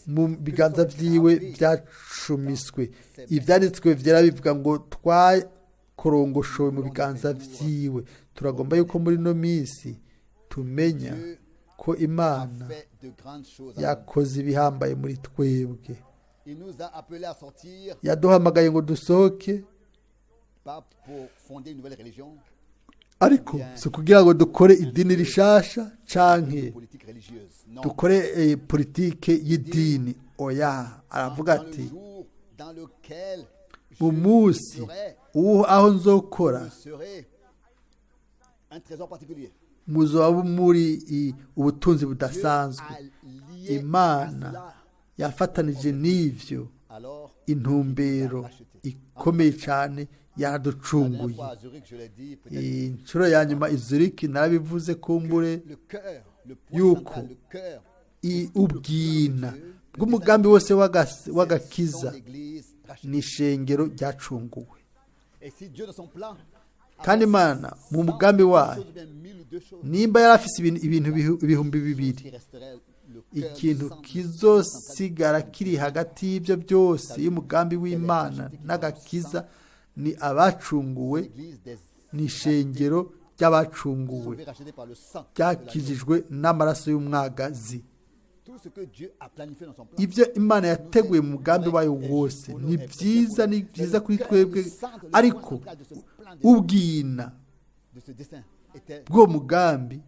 mu biganza vyiwe byacumiswe. Ivyanditswe vyera bivuga ngo twakorongoshowe mu biganza vyiwe. Turagomba yuko muri no misi tumenya ko Imana yakoze ibihambaye muri twebwe. Yaduhamagaye ngo dusohoke, ariko si kugira ngo dukore idini rishasha canke dukore politike y'idini. Oya, aravuga ati mu munsi aho nzokora muzoba muri ubutunzi budasanzwe. Imana yafatanije n'ivyo intumbero ikomeye cyane, yaraducunguye. Inshuro ya nyuma i Zurich narabivuze kumbure yuko ubwina bw'umugambi wose w'agakiza ni ishengero ryacunguwe, kandi Imana mu mugambi wayo nimba yari afise ibintu ibihumbi 2, ikintu kizosigara kiri hagati y'ibyo byose y'umugambi w'Imana n'agakiza ni abacunguwe, ni ishengero ry'abacunguwe ryakijijwe n'amaraso y'umwagazi. Ibyo Imana yateguye mu mugambi wayo wose ni byiza kuri twebwe, ariko ubwina bw'uwo mugambi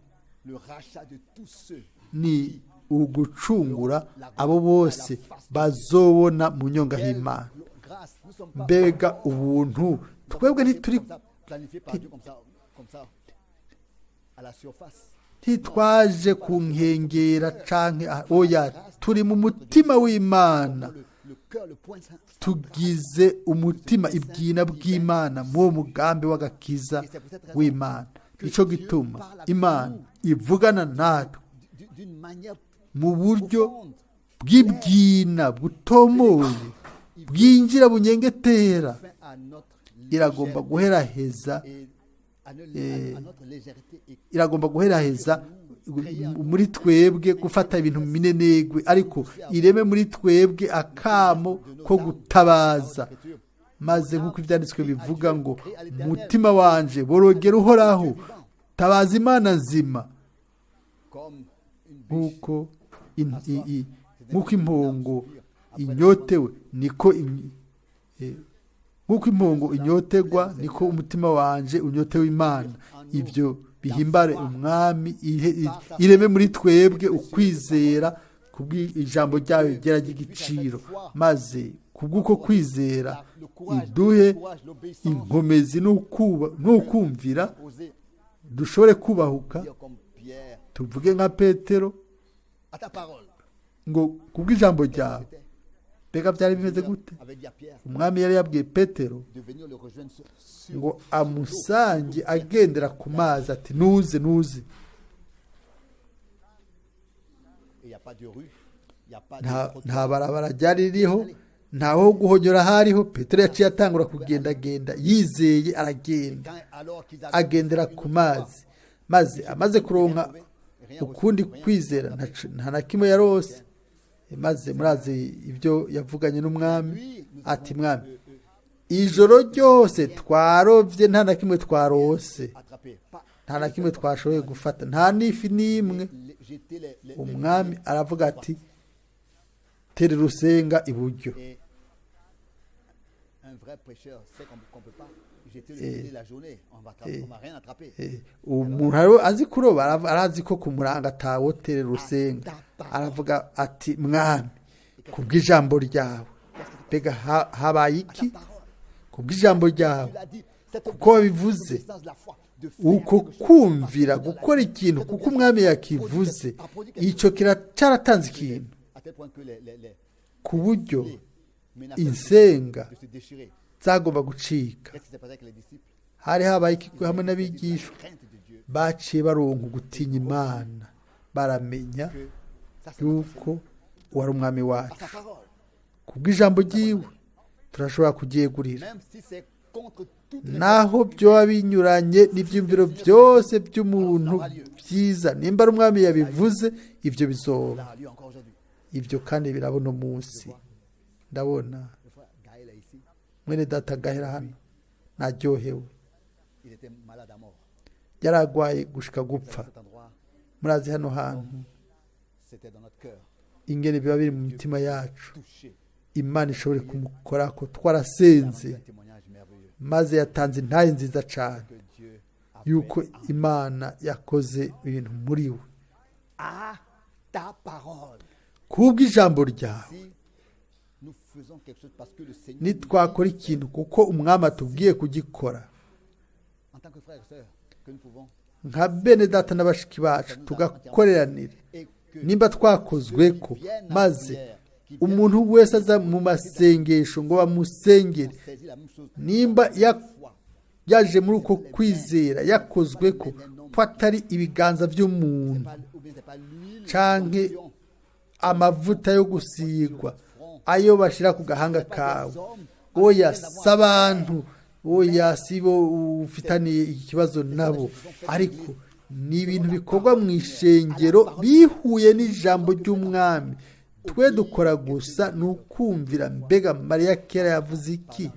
ni ugucungura abo bose bazobona mu nyonga y'Imana. Mbega ubuntu! Twebwe ntitwaje ku nkengera canke oya, turi mu mutima w'Imana, tugize umutima ibwina bw'Imana mu mugambi w'agakiza w'Imana. Nico gituma Imana ivugana natwe mu buryo bw'ibwina butomoye, bwinjira bunyengetera. Iragomba guheraheza muri twebwe gufata ibintu minenegwe, ariko ireme muri twebwe akamo ko gutabaza, maze nk'uko ibyanditswe bivuga ngo mutima wanje borogera Uhoraho, tabaza Imana nzima. comme une biche nk'uko nk'uko impongo inyotewe niko nk'uko impongo inyotegwa niko umutima wanje unyotewe Imana. Ibyo bihimbare umwami ireme muri twebwe ukwizera kubw'ijambo ryayo rigera ry'igiciro, maze kubw'uko kwizera iduhe inkomezi n'ukumvira dushobore kubahuka, dire comme Pierre, tuvuge nka Petero à ta parole. ngo kubw'ijambo ryawe. Mbega byari bimeze gute? Avait dit à Pierre Umwami yari yabwiye Petero de venir le rejoindre sur ngo amusange agendera ku mazi, ati nuze nuze. et il n'y a pas de rue, il n'y a pas Nta de barabara ryari ririho, ntaho guhonyora hariho. Petero yaciye atangura kugendagenda yizeye, aragenda alors qu'ils agendera ku mazi, maze amaze kuronka ukundi kwizera nta na kimwe yarose. Maze murazi ibyo yavuganye n'umwami, ati mwami, ijoro ryose twarovye nta na kimwe twarose, attrapés, pas nta na kimwe twashoboye gufata, nta n'ifi n'imwe. jeter les Umwami aravuga ati tere rusenga iburyo. et un vrai prêcheur sait qu'on ne peut pas jeter le filet la journée, on va rien attraper. Umuntu rero azi kuroba arazi ko ku muranga atawotere rusenga. Aravuga ati mwami, kubw'ijambo ryawe. Mbega habaye iki? Kubw'ijambo ryawe, Il a dit cette kuko wabivuze, puissance de la foi de uko kumvira gukora ikintu kuko umwami yakivuze, icyo cyaratanze ikintu, à tel point que les ku buryo menaçaient insenga de se déchirer. zagomba gucika. Qu'est-ce qui s'est passé avec les disciples? Hari habaye iki hamwe n'abigishwa? Crainte de Dieu. Baciye baronka gutinya Imana, baramenya Que ça c'est yuko wari umwami par wacu. sa parole. Kubw'ijambo ryiwe turashobora kuryegurira, Même si c'est contre toutes les naho byoba binyuranye n'ibyumviro byose by'umuntu byiza. Nimba ari umwami yabivuze, ibyo bizoba. ça a lieu encore aujourd'hui. Ibyo kandi birabona umunsi. Ndabona Le frère Gaël est ici. mwene data Gahera hano naryohewe, Il était malade à mort. yaragwaye gushika gupfa. Cet endroit, Murazi hano hantu c'était dans notre cœur. ingene biba biri mu mitima yacu, Touché. Imana ishobore kumukorako. Twarasenze, Un témoignage merveilleux maze yatanze intahe nziza cyane que Dieu a yuko fait Imana yakoze ibintu muri we. à ta parole. Kubw'ijambo ryawe Si nous faisons quelque chose parce que le Seigneur, nitwakora ikintu kuko umwami atubwiye kugikora, en tant que frères et sœurs, que nous pouvons, nka bene data na bashiki bacu tugakoreranira, et que nimba twakozwe ko, maze umuntu wese aza mu masengesho ngo bamusengere, saisir la même chose, nimba yaje muri uko kwizera yakozwe ko atari ibiganza by'umuntu ou bien c'est pas l'huile, canke amavuta yo gusigwa ayo bashira ku gahanga kawe, oya s'abantu, oya sibo ufitaniye ikibazo nabo, ariko ni ibintu bikorwa mu ishengero bihuye n'ijambo ry'umwami. Twe dukora gusa ni ukumvira. Mbega Mariya kera yavuze iki?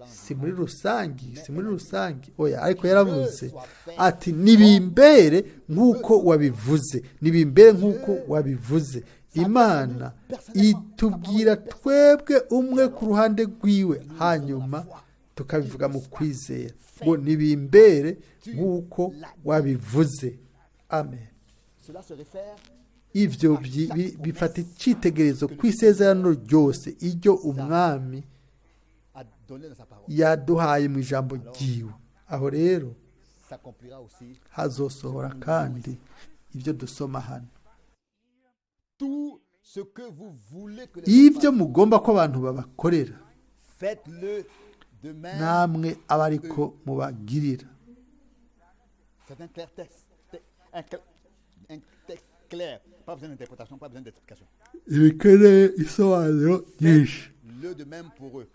Si muri rusange, oya, ariko yaravuze ati nibimbere nk'uko wabivuze, nibimbere nk'uko wabivuze. Imana itubwira twebwe umwe ku ruhande rwiwe, hanyuma tukabivuga mu kwizera ngo nibimbere nk'uko wabivuze. Amen. cela se réfère Ibyo bifata icyitegererezo ku isezerano ryose iryo umwami à donner dans sa parole. yaduhaye mu ijambo ryiwe. Aho rero S'accomplira aussi hazosohora kandi ibyo dusoma hano. tout ce que vous voulez que les Ibyo mugomba ko abantu babakorera, faites-le de même. namwe aba ariko mubagirira. C'est un clair texte. Un texte clair. Pas besoin d'interprétation, pas besoin d'explication. Ibikeneye isobanuro nyinshi, Le de même pour eux.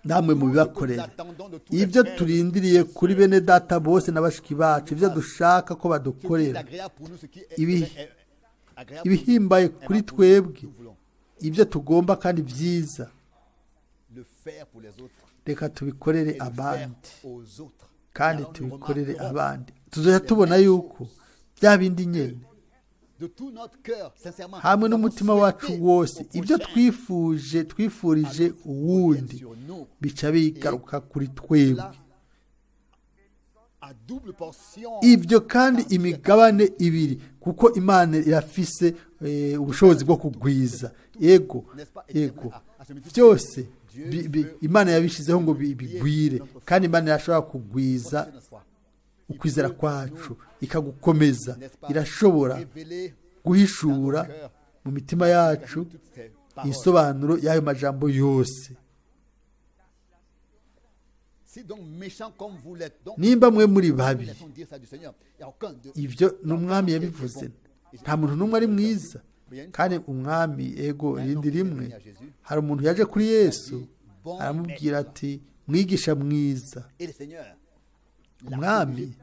namwe Nous mubibakorera. attendons de tous les Ibyo frères. turindiriye kuri bene data bose na bashiki bacu, ibyo dushaka ko Ce qui est badukorera, agréable pour nous, ce qui est Ibi- agréable pour nous, ibihimbaye kuri aimable pour twebwe, nous, nous voulons ibyo tugomba kandi byiza, le faire pour les autres reka tubikorere et le faire abandi, aux autres. kandi Alors nous tubikorere remarquerons abandi. Tuzoja tubona yuko bya bindi nyene de tout notre cœur, sincèrement, hamwe nous avons n'umutima wacu souhaité wose au ibyo prochain, twifurije alors, uwundi sur nous, bica bigaruka kuri twebwe cela à double portion. ibyo kandi imigabane ibiri kuko imana irafise ubushobozi bwo kugwiza yego byose imana yabishizeho ngo bigwire kandi imana irashobora kugwiza ukwizera kwacu ikagukomeza irashobora guhishura mu mitima yacu isobanuro y'ayo majambo yose nimba mwe muri babi ibyo ni umwami yabivuze nta muntu n'umwe ari mwiza kandi umwami ego irindi rimwe hari umuntu yaje kuri Yesu aramubwira ati mwigisha mwiza umwami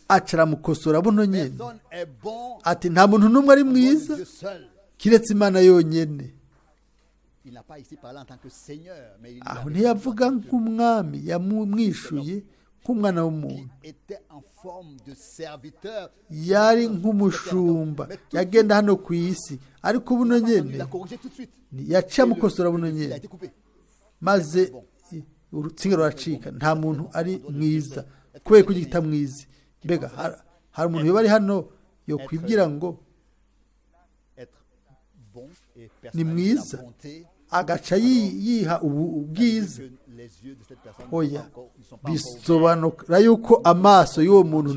aca aramukosora buno nyene ati nta muntu n'umwe ari mwiza kiretse Imana yonyene aho ntiyavuga nk'umwami yamwishuye nk'umwana w'umuntu yari nk'umushumba yagenda hano ku isi ariko buno nyene yaciye amukosora buno nyene maze urutsinga ruracika nta muntu ari mwiza kubera ko igita mwiza mbega hari umuntu yoba ari hano yo kwibwira ngo ni mwiza agaca yiha ubwiza oya bisobanura yuko amaso y'uwo muntu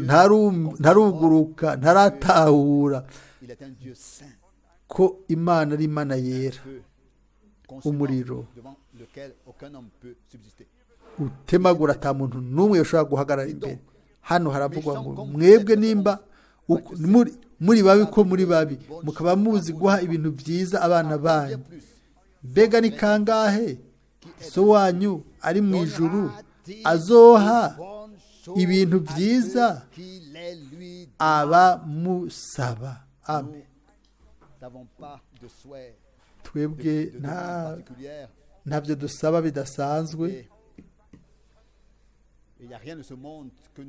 ntaruguruka ntaratahura ko Imana ari Imana yera umuriro utemagura ata muntu n'umwe ushobora guhagarara imbere hano haravugwa ngo mwebwe nimba muri babi ko muri babi mukaba muzi guha ibintu byiza abana banyu mbega ni kangahe so wanyu ari mu ijuru azoha ibintu byiza abamusaba amen twebwe ntabyo dusaba bidasanzwe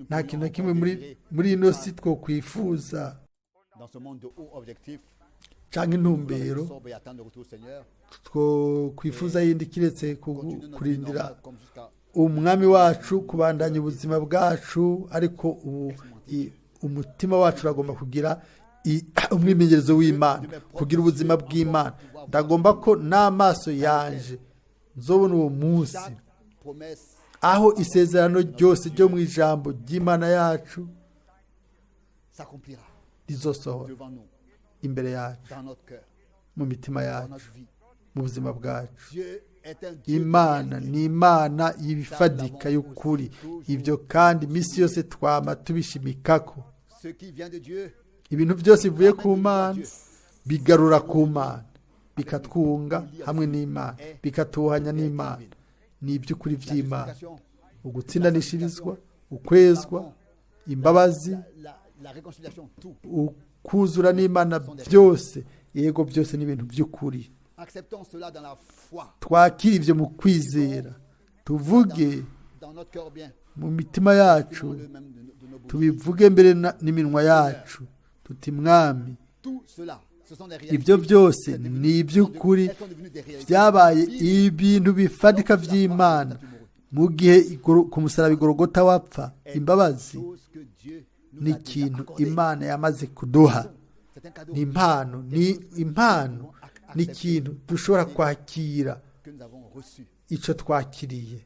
nta kintu na kimwe muri ino si two kwifuza cyangwa intumbero two kwifuza yindi kiretse kurindira umwami wacu kubandanya ubuzima bwacu ariko umutima wacu uragomba kugira umwimenyerezo w'Imana kugira ubuzima bw'Imana ndagomba ko n'amaso yanje nzobona uwo munsi aho isezerano ryose ryo mu ijambo ry'Imana yacu rizosohora imbere yacu mu mitima yacu mu buzima bwacu Imana ni Imana y'ibifadika y'ukuri ibyo kandi iminsi yose twama tubishimikako ibintu byose bivuye ku Mana bigarura ku Mana bikatwunga hamwe n'Imana bikatuhanya n'Imana ni iby'ukuri by'Imana ugutsindanishirizwa ukwezwa imbabazi ukuzura n'Imana byose yego byose ni ibintu by'ukuri twakira ibyo mu kwizera tuvuge mu mitima yacu tubivuge mbere n'iminwa yacu tuti mwami ibyo byose ni iby'ukuri byabaye ibintu bifatika by'Imana mu gihe ku musaraba igorogota wapfa imbabazi ni ikintu Imana yamaze kuduha ni impano ni ikintu dushobora kwakira icyo twakiriye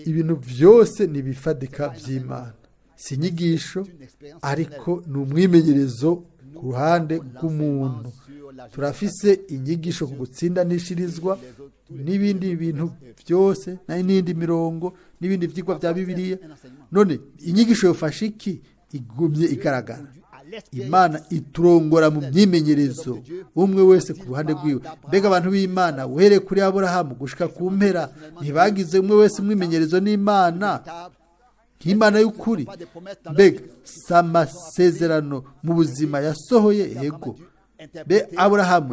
ibintu byose ni ibifatika by'Imana si inyigisho ariko ni umwimenyerezo ku ruhande rw'umuntu turafise inyigisho ku gutsindanishirizwa n'ibindi bintu byose n'indi mirongo n'ibindi byigwa bya Bibiliya none inyigisho yofasha iki igumye igaragara Imana iturongora mu myimenyerezo umwe wese ku ruhande rwiwe mbega abantu b'Imana uhereye kuri Aburahamu gushika ku mpera ntibagize umwe wese umwimenyerezo n'Imana nk'Imana y'ukuri mbega amasezerano mu buzima yasohoye yego Aburahamu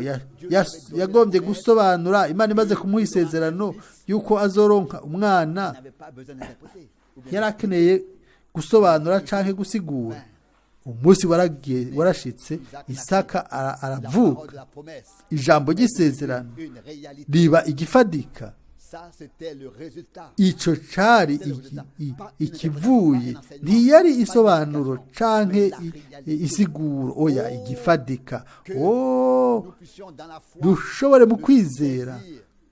yagombye gusobanura Imana imaze kumuha isezerano yuko azoronka umwana yari akeneye gusobanura canke gusigura umunsi warashitse Isaka aravuka ijambo ry'isezerano riba igifadika. Ico cari ikivuye, ntiyari isobanuro canke isiguro, oya igifadika. Dushobore mu kwizera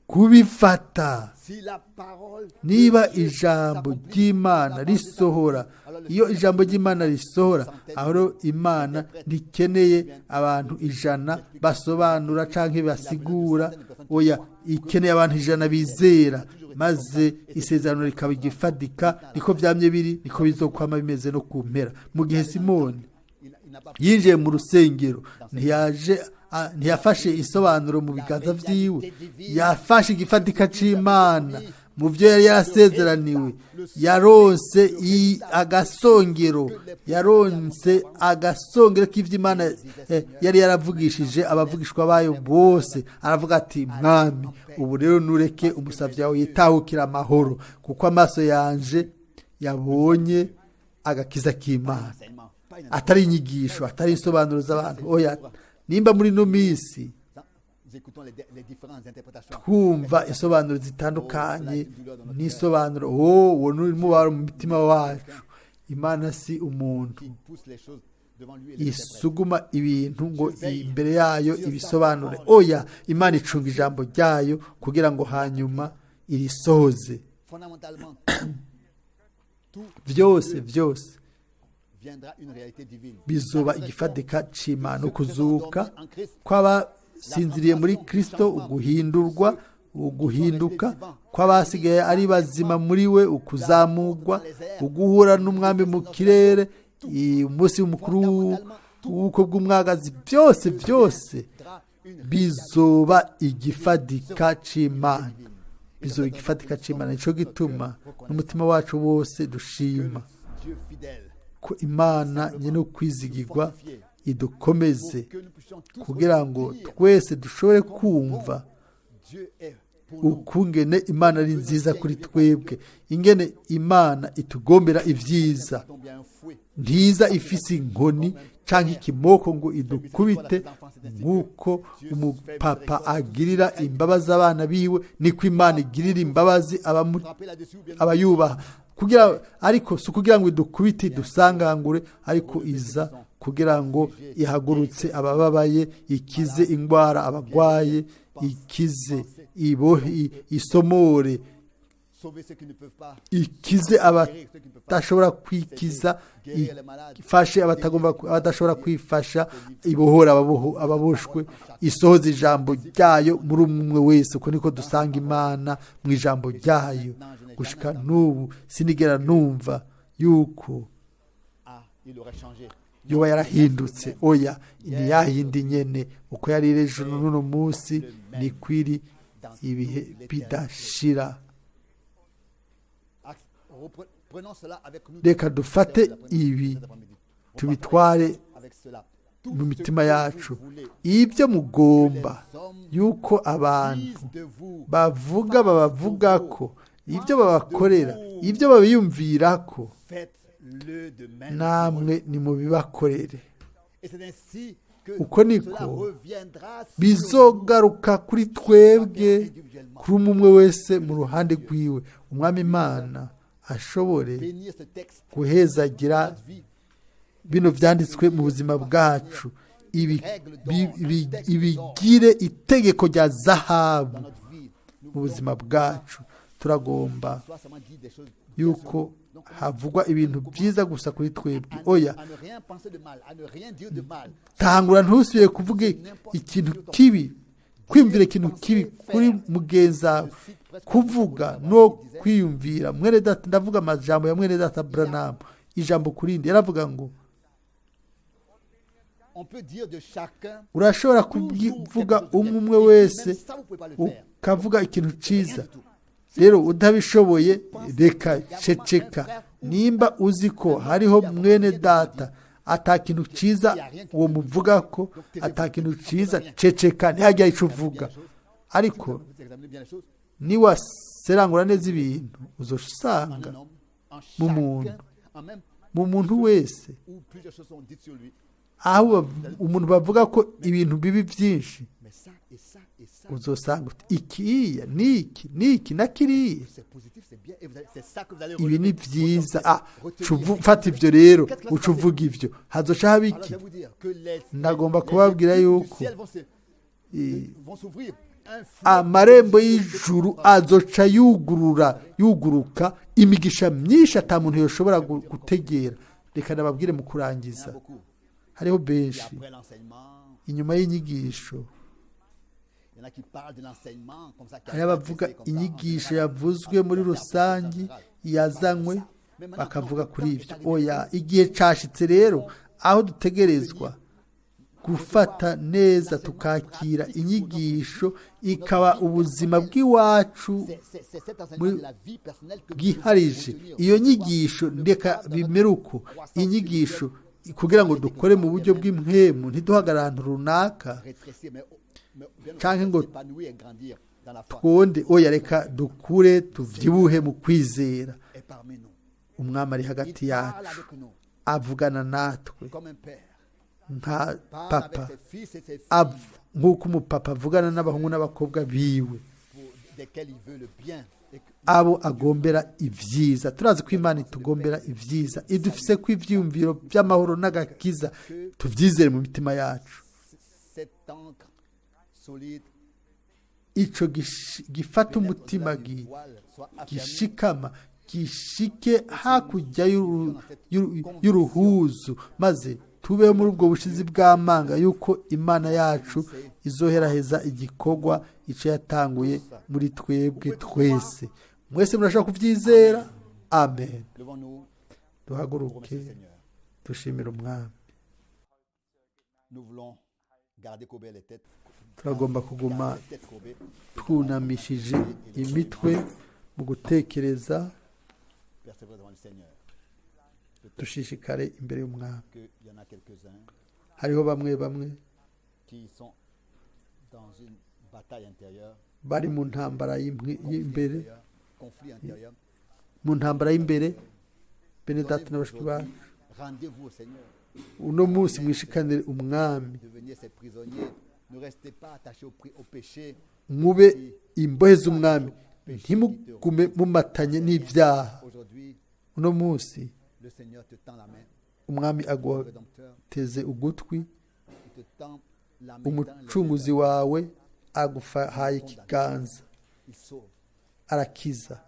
kubifata. Niba ijambo ry'Imana risohora, iyo ijambo ry'Imana risohora, aho Imana ntikeneye abantu 100 basobanura canke basigura, oya ikeneye abantu 100 bizera, maze isezerano rikaba igifadika. Niko vyamye biri, niko bizokwama bimeze no kumpera. Mu gihe Simoni yinjiye mu rusengero, ntiyafashe isobanuro mu biganza vyiwe, yafashe igifadika c'Imana mu byo yari yarasezeraniwe. Yaronse agasongero k'ivy'Imana yari yaravugishije abavugishwa bayo bose. Aravuga ati, mwami, ubu rero nureke umusavyi wawe yitahukira amahoro, kuko amaso yanje yabonye agakiza k'Imana, atari inyigisho, atari insobanuro z'abantu. Oya, nimba muri no misi twumva isobanuro zitandukanye n'isobanuro wowe n'umubaro mu mitima wacu, Imana si umuntu isuguma ibintu ngo imbere yayo ibisobanure. Oya, Imana icunga ijambo ryayo kugira ngo hanyuma irisohoze. Vyose bizoba igifadika c'Imana. Ukuzuka kw'abasinziriye muri Kristo, uguhinduka kw'abasigaye ari bazima muri we, ukuzamurwa, uguhura n'umwami mu kirere, umunsi mukuru w'ubukwe bw'umwagazi, byose bizoba igifadika c'Imana. Bizoba igifadika c'Imana. Nico gituma n'umutima wacu wose dushima ko Imana nyene ukwizigirwa idukomeze, kugira ngo twese dushobore kumva ukungene Imana ari nziza kuri twebwe, ingene Imana itugombera ivyiza, ntiza ifise inkoni canke ikimoko ngo idukubite. Nk'uko umupapa agirira imbabazi abana biwe, niko Imana igirira imbabazi abayubaha. Ariko si kugira ngo idukubite idusangangure, ariko iza kugira ngo ihagurutse abababaye, ikize ingwara abagwaye, ikize isomore, ikize abadashobora kwikiza, ifashe abadashobora kwifasha, ibohora ababoshwe, isohoza ijambo ryayo muri umwe wese. Uko niko dusanga Imana mu ijambo ryayo. Gushika n'ubu sinigera numva yuko yoba yarahindutse. Oya, ni yahindi nyene, uko yari ejo n'uno munsi ni kwiri ibihe bidashira. Reka dufate ibi tubitware mu mitima yacu. Ibyo mugomba yuko abantu babavugako, ibyo babakorera, ibyo babiyumvirako, namwe nimubibakorere. Uko niko bizogaruka kuri twebwe, kuri umwe wese mu ruhande rwiwe. Umwami Imana ashobore guhezagira bino vyanditswe mu buzima bwacu, ibigire itegeko rya zahabu mu buzima bwacu. Turagomba yuko havugwa ibintu byiza gusa kuri twebwe. Oya, tangura ntusubiye kuvuga ikintu kibi, kwimvira ikintu kibi kuri mugenza, kuvuga no kwiyumvira. Mwene data, ndavuga amajambo ya mwene data Branham, ijambo kurindi yaravuga ngo urashobora kuvuga umwe wese ukavuga ikintu ciza. Rero utabishoboye reka ceceka. Nimba uzi ko hariho mwene data atakintu ciza uwo muvuga ko atakintu ciza, ceceka, ntihajya ico uvuga. Ariko niwa serangura neza ibintu, uzosanga mu muntu wese plusieurs choses sont dites sur lui. aho umuntu bavuga ko ibintu bibi byinshi Mais ça et ça et ça, uzosanga uti ikiya niki na kiriya c'est positif, c'est bien. Et c'est ça que vous allez ibi ni relever. byiza Retenir. fata ibyo rero uca uvuga ibyo hazoca haba Alors, iki je vais vous dire que les ndagomba kubabwira écluses yuko du ciel eh, vont s'ouvrir. Un fleuve amarembo de y'ijuru azoca yuguruka imigisha myinshi ata muntu yoshobora gutegera. Reka nababwire mu Il y en a kurangiza beaucoup. hariho Et benshi après l'enseignement, inyuma y'inyigisho il y en a qui parlent de l'enseignement comme ça. Qui hariho abavuga inyigisho yavuzwe muri rusange yazanywe bakavuga kuri ibyo. Oya, igihe cyashitse rero aho dutegerezwa gufata neza tukakira inyigisho ikaba ubuzima bw'iwacu bwiharije. Iyo nyigisho ndeka bimere uko inyigisho kugira ngo dukore mu buryo bw'impwemu ntiduhagarare ahantu runaka cyangwa ngo twonde. Oya, reka dukure tubyibuhe mu kwizera. Umwami ari hagati yacu avugana natwe nka papa, nk'uko umupapa avugana n'abahungu n'abakobwa biwe abo agombera ibyiza. Turazi ko Imana itugombera ibyiza, idufise ko ibyiyumviro by'amahoro n'agakiza tubyizere mu mitima yacu. Ico gifata umutima gishikama gishike hakurya y'uruhuzu, maze tubeho muri ubwo bushizi bw'amanga yuko Imana yacu izoheraheza igikorwa icyo yatanguye muri twebwe twese. Mwese murashaka kubyizera? Amen. Duhaguruke dushimire umwami. Turagomba kuguma twunamishije imitwe mu gutekereza, dushishikare imbere y'umwami. Hariho bamwe bari mu ntambara y'imbere, bene data na bashiki bacu. Uno munsi mwishikanire umwami, mube imbohe z'umwami, ntimugume mumatanye n'ibyaha. Uno munsi umwami aguteze ugutwi, umucunguzi wawe aguhaye ikiganza, arakiza.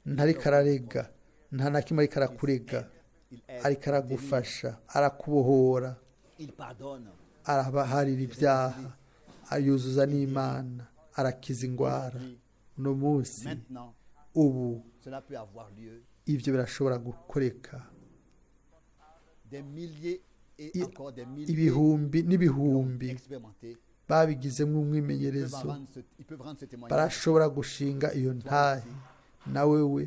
Ntariko ararega, nta na kimwe ariko arakurega, ariko aragufasha, arakubohora, arabaharira ibyaha, ayuzuza n'Imana, arakiza indwara. Uno munsi ubu ibyo birashobora gukoreka. Ibihumbi n'ibihumbi babigizemo umwimenyerezo barashobora gushinga iyo ntahe. Nawe we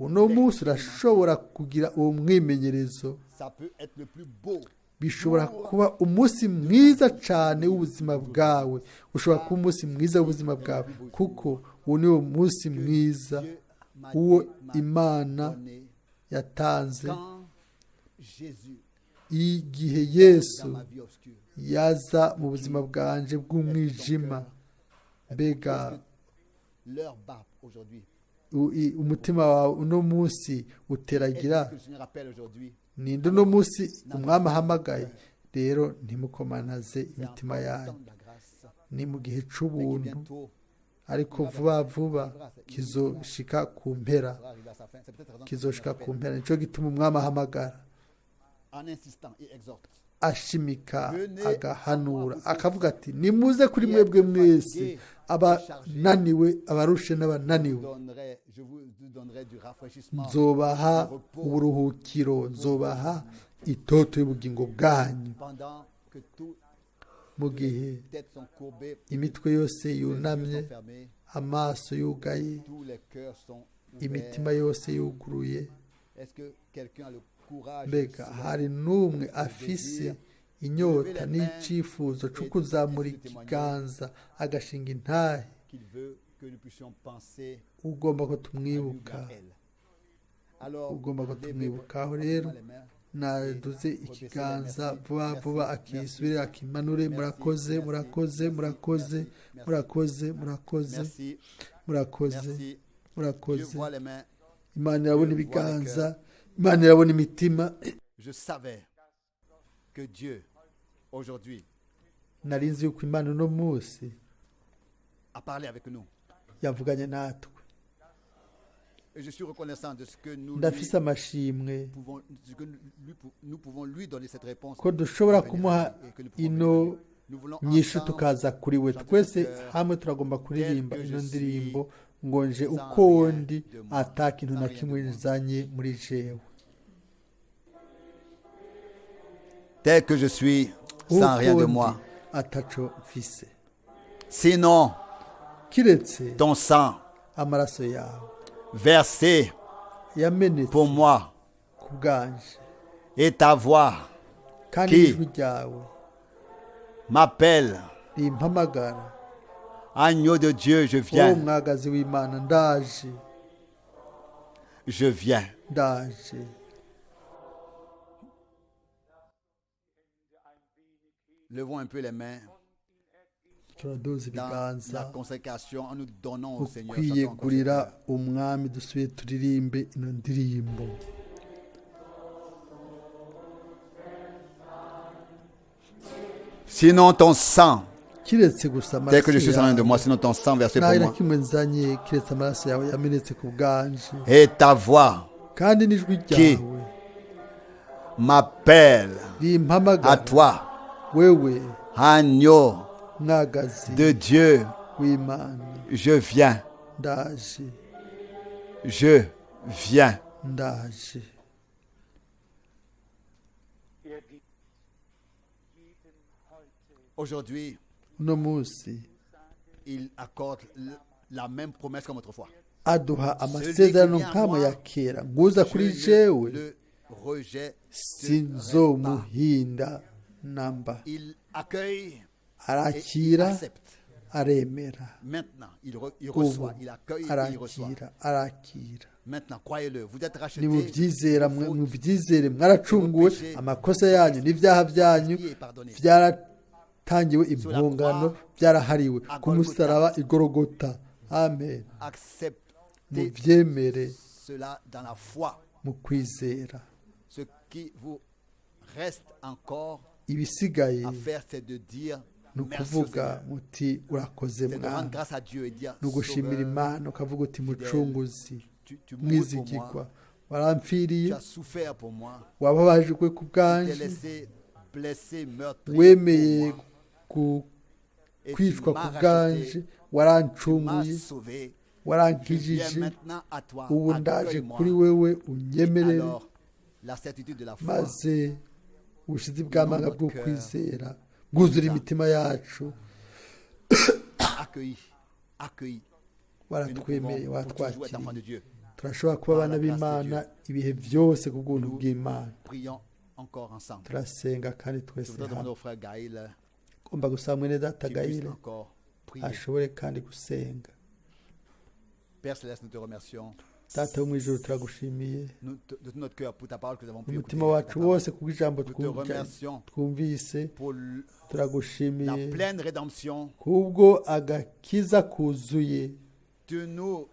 uno munsi urashobora kugira uwo mwimenyerezo. Bishobora kuba umunsi mwiza cyane w'ubuzima bwawe, ushobora kuba umunsi mwiza w'ubuzima bwawe, kuko uwo ni wo munsi mwiza uwo Imana yatanze igihe Yesu yaza mu buzima bwanje bw'umwijima. Mbega umutima wawe uno munsi uteragira ninde? Uno munsi umwami ahamagaye. Rero ntimukomanaze imitima yanyu, ni mu gihe c'ubuntu, ariko vuba vuba kizoshika ku mpera, nico gituma umwami ahamagara, ashimika, agahanura, akavuga ati nimuze kuri mwebwe mwese abananiwe, abarushe n'abananiwe, nzobaha uburuhukiro, nzobaha itoto y'ubugingo bwanyu. Mu gihe imitwe yose yunamye, amaso yugaye, imitima yose yuguruye, mbega hari n'umwe afise inyota n'icyifuzo cyo kuzamura ikiganza agashinga intahe? Ugomba ko tumwibuka, Alors, ugomba levez kutumwibukaho rero les mains. naduze ikiganza vuba vuba akisubire akimanure murakoze murakoze murakoze murakoze murakoze Merci, murakoze merci. Dieu murakoze voit les mains. imana irabona ibiganza imana irabona imitima Je savais que Dieu, aujourd'hui, nari nzi yuko imana uno munsi a parlé avec nous. yavuganye natwe Et je suis reconnaissant de ce que nous, ndafise amashimwe pouvons, ce que nous pouvons lui donner cette réponse. ko dushobora kumuha Et que nous pouvons ino venir. Nous voulons nyishu ensemble tukaza kuri we twese hamwe turagomba kuririmba ino ndirimbo ngo nje uko ndi ata kintu na kimwe nzanye muri jewe tel que je suis, sans rien de moi. ataco mfise Sinon, kiretse ton sang amaraso yawe versé yamenetse pour moi ku bwanje et ta voix kandi Ki? ijwi ryawe m'appelle. rimpamagara Agneau de Dieu, je wowe viens, mwagazi w'imana ndaje je viens. ndaje Levons un peu les mains turaduza dans ibiganza la consécration en nous donnant mu au Seigneur. Chantons encore kwiyegurira ce umwami dusubiye turirimbe ino ndirimbo Sinon ton sang, kiretse gusa tel que je suis amaraso en train de moi, yawe sinon ton sang versé pour nta na moi kimwe nzanye kiretse amaraso yawe yamenetse ku bwanje et ta voix kandi n'ijwi Ki? ryawe m'appelle à rimpamagara toi, wewe agneau mwagazi de Dieu, w'imana je viens, ndaje je viens. ndaje Aujourd'hui, uno munsi il accorde la même promesse comme autrefois. aduha amasezerano nk'amo ya kera nguza kuri Je jewe le rejet. sinzomuhinda namba Il accueille et il arakira accepte. aremera Maintenant, il ubu reçoit, il accueille et il reçoit. arakira Maintenant, croyez-le, vous êtes rachetés. nimubyizera vos fautes, mubyizere mwaracunguwe amakosa yanyu n'ibyaha byanyu qui est pardonné. byaratangiwe impungano byarahariwe ku musaraba igorogota amen Acceptez mubyemere cela dans la foi. mu kwizera Ce qui vous reste encore ibisigaye à faire, c'est de dire ni merci au ukuvuga Seigneur. muti urakoze C'est de rendre mwana grâce à Dieu et dire ni ugushimira Sauveur, imana ukavuga uti mucunguzi tu mourus pour mwizigirwa moi, warampfiriye tu as souffert pour moi, wababajwe ku tu t'es bwanje laissé blessé, meurtri wemeye pour moi, et tu kwicwa m'as ku bwanje racheté, tu m'as warancunguye sauvé. Je viens warankijije maintenant à toi, ubu ndaje accueille-moi. kuri wewe Et unyemerere alors, la certitude de la foi maze ubushizi bw'amanga bwo kwizera bwuzura imitima yacu accueillie, accueillie. Et nous waratwemeye pouvons pour toujours être enfants de watwakiriye Dieu. turashobora kuba abana b'imana ibihe byose ku bw'ubuntu Nous bw'imana prions encore ensemble. turasenga kandi Je twese voudrais demander hamwe au frère Gaël ugomba gusaba mwene data qu'il puisse gayire encore prier. ashobore kandi gusenga Père Céleste, nous te remercions data wo mu ijoro turagushimiye de tout notre cœur pour ta parole que nous avons pu écouter. umutima wacu wose ku bw'ijambo Nous te remercions twumvise pour la turagushimiye pleine rédemption. kubwo agakiza kuzuye Tu nous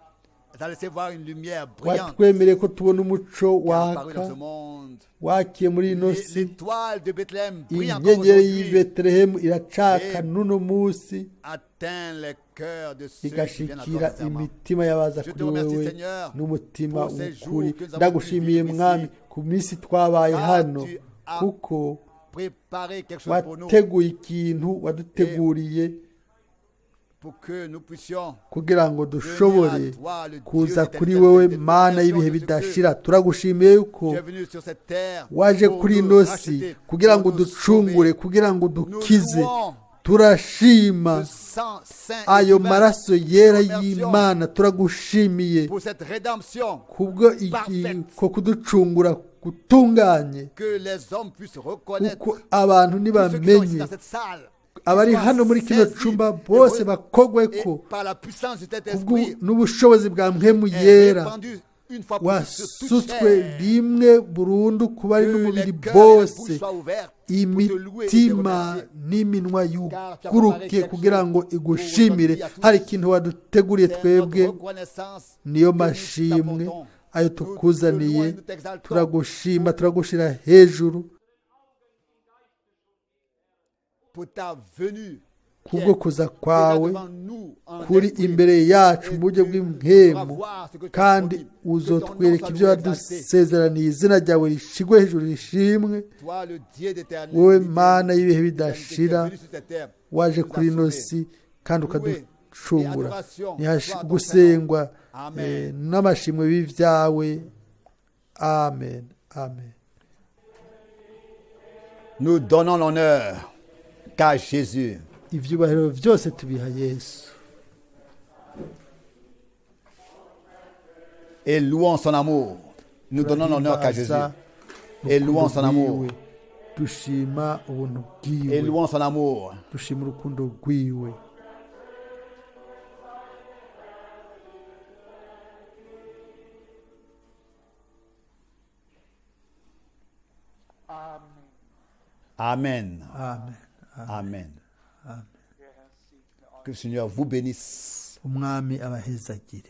as laissé voir une lumière brillante watwemereye ko tubona umuco qui est apparue dans waka ce monde. wakiye muri ino si L'étoile de Bethléem brille encore inyenyeri y'i aujourd'hui, betelehemu iracaka Et- n'uno munsi atteint les cœurs de ceux qui viennent à toi igashikira sincèrement. imitima y'abaza Je te kuri remercie, wewe Seigneur, n'umutima pour ces w'ukuri jours que nous avons ndagushimiye pu vivre mwami ici. ku minsi twabaye Car hano tu as kuko Préparer quelque chose pour nous, wateguye ikintu waduteguriye pour que nous puissions kugira ngo dushobore venir à toi, le Dieu kuza d'éternité, kuri wewe de mana y'ibihe ce que bidashira turagushimiye yuko tu es venu sur cette terre waje pour kuri nous ino si racheter, kugira pour ngo nous ducungure sauver. kugira ngo Nous dukize louons turashima ce sang saint et ayo divin maraso yera Nous remercions y'imana turagushimiye pour cette rédemption, kubwo Parfait. ko kuducungura gutunganye que les hommes puissent reconnaître kuko abantu tous ceux qui sont ici ntibamenye dans cette salle, abari qu'ils soient hano muri kino saisis cumba et bose re- bakogwe et ko par la puissance de cet kubwo esprit n'ubushobozi bwa mpemu est yera répandue une fois pour toutes sur toute wasutswe chair. rimwe burundu ku bari Que n'umubiri les cœurs et les bose bouches soient ouverts pour te louer et te imitima remercier. n'iminwa yuguruke kugira ngo igushimire hari ikintu waduteguriye C'est twebwe notre reconnaissance niyo que nous mashimwe t'apportons. ayo Nous te tukuzaniye louons et nous t'exaltons turagushima turagushira hejuru pour ta venue qui kubwo est kuza déjà kwawe devant nous en kuri esprit. imbere yacu Et mu buryo tu pourras bw'impemu voir ce que tu as kandi promis. Que ton nom uzotwereka soit ibyo loué et exalté. wadusezeraniye izina ryawe rishigwe hejuru rishimwe Toi, le Dieu d'éternité, wowe d'éternité, mana y'ibihe qui est bidashira venu sur cette terre, waje nous a kuri ino sauvés. si kandi ukaducungura Et adoration Nihash- soit à ton gusengwa prénom. Amen. n'amashimwe b'ibyawe amen amen Nous donnons l'honneur qu'à Jésus. ibyubahiro byose tubiha yesu Et louons son amour. Nous donnons l'honneur qu'à Jésus. Turahimbaza Et louons urukundo son amour. rwiwe. dushima ubuntu Et bwiwe louons son amour. dushima urukundo rwiwe Amen. amen Amen. Que le Seigneur vous bénisse. umwami abahezagire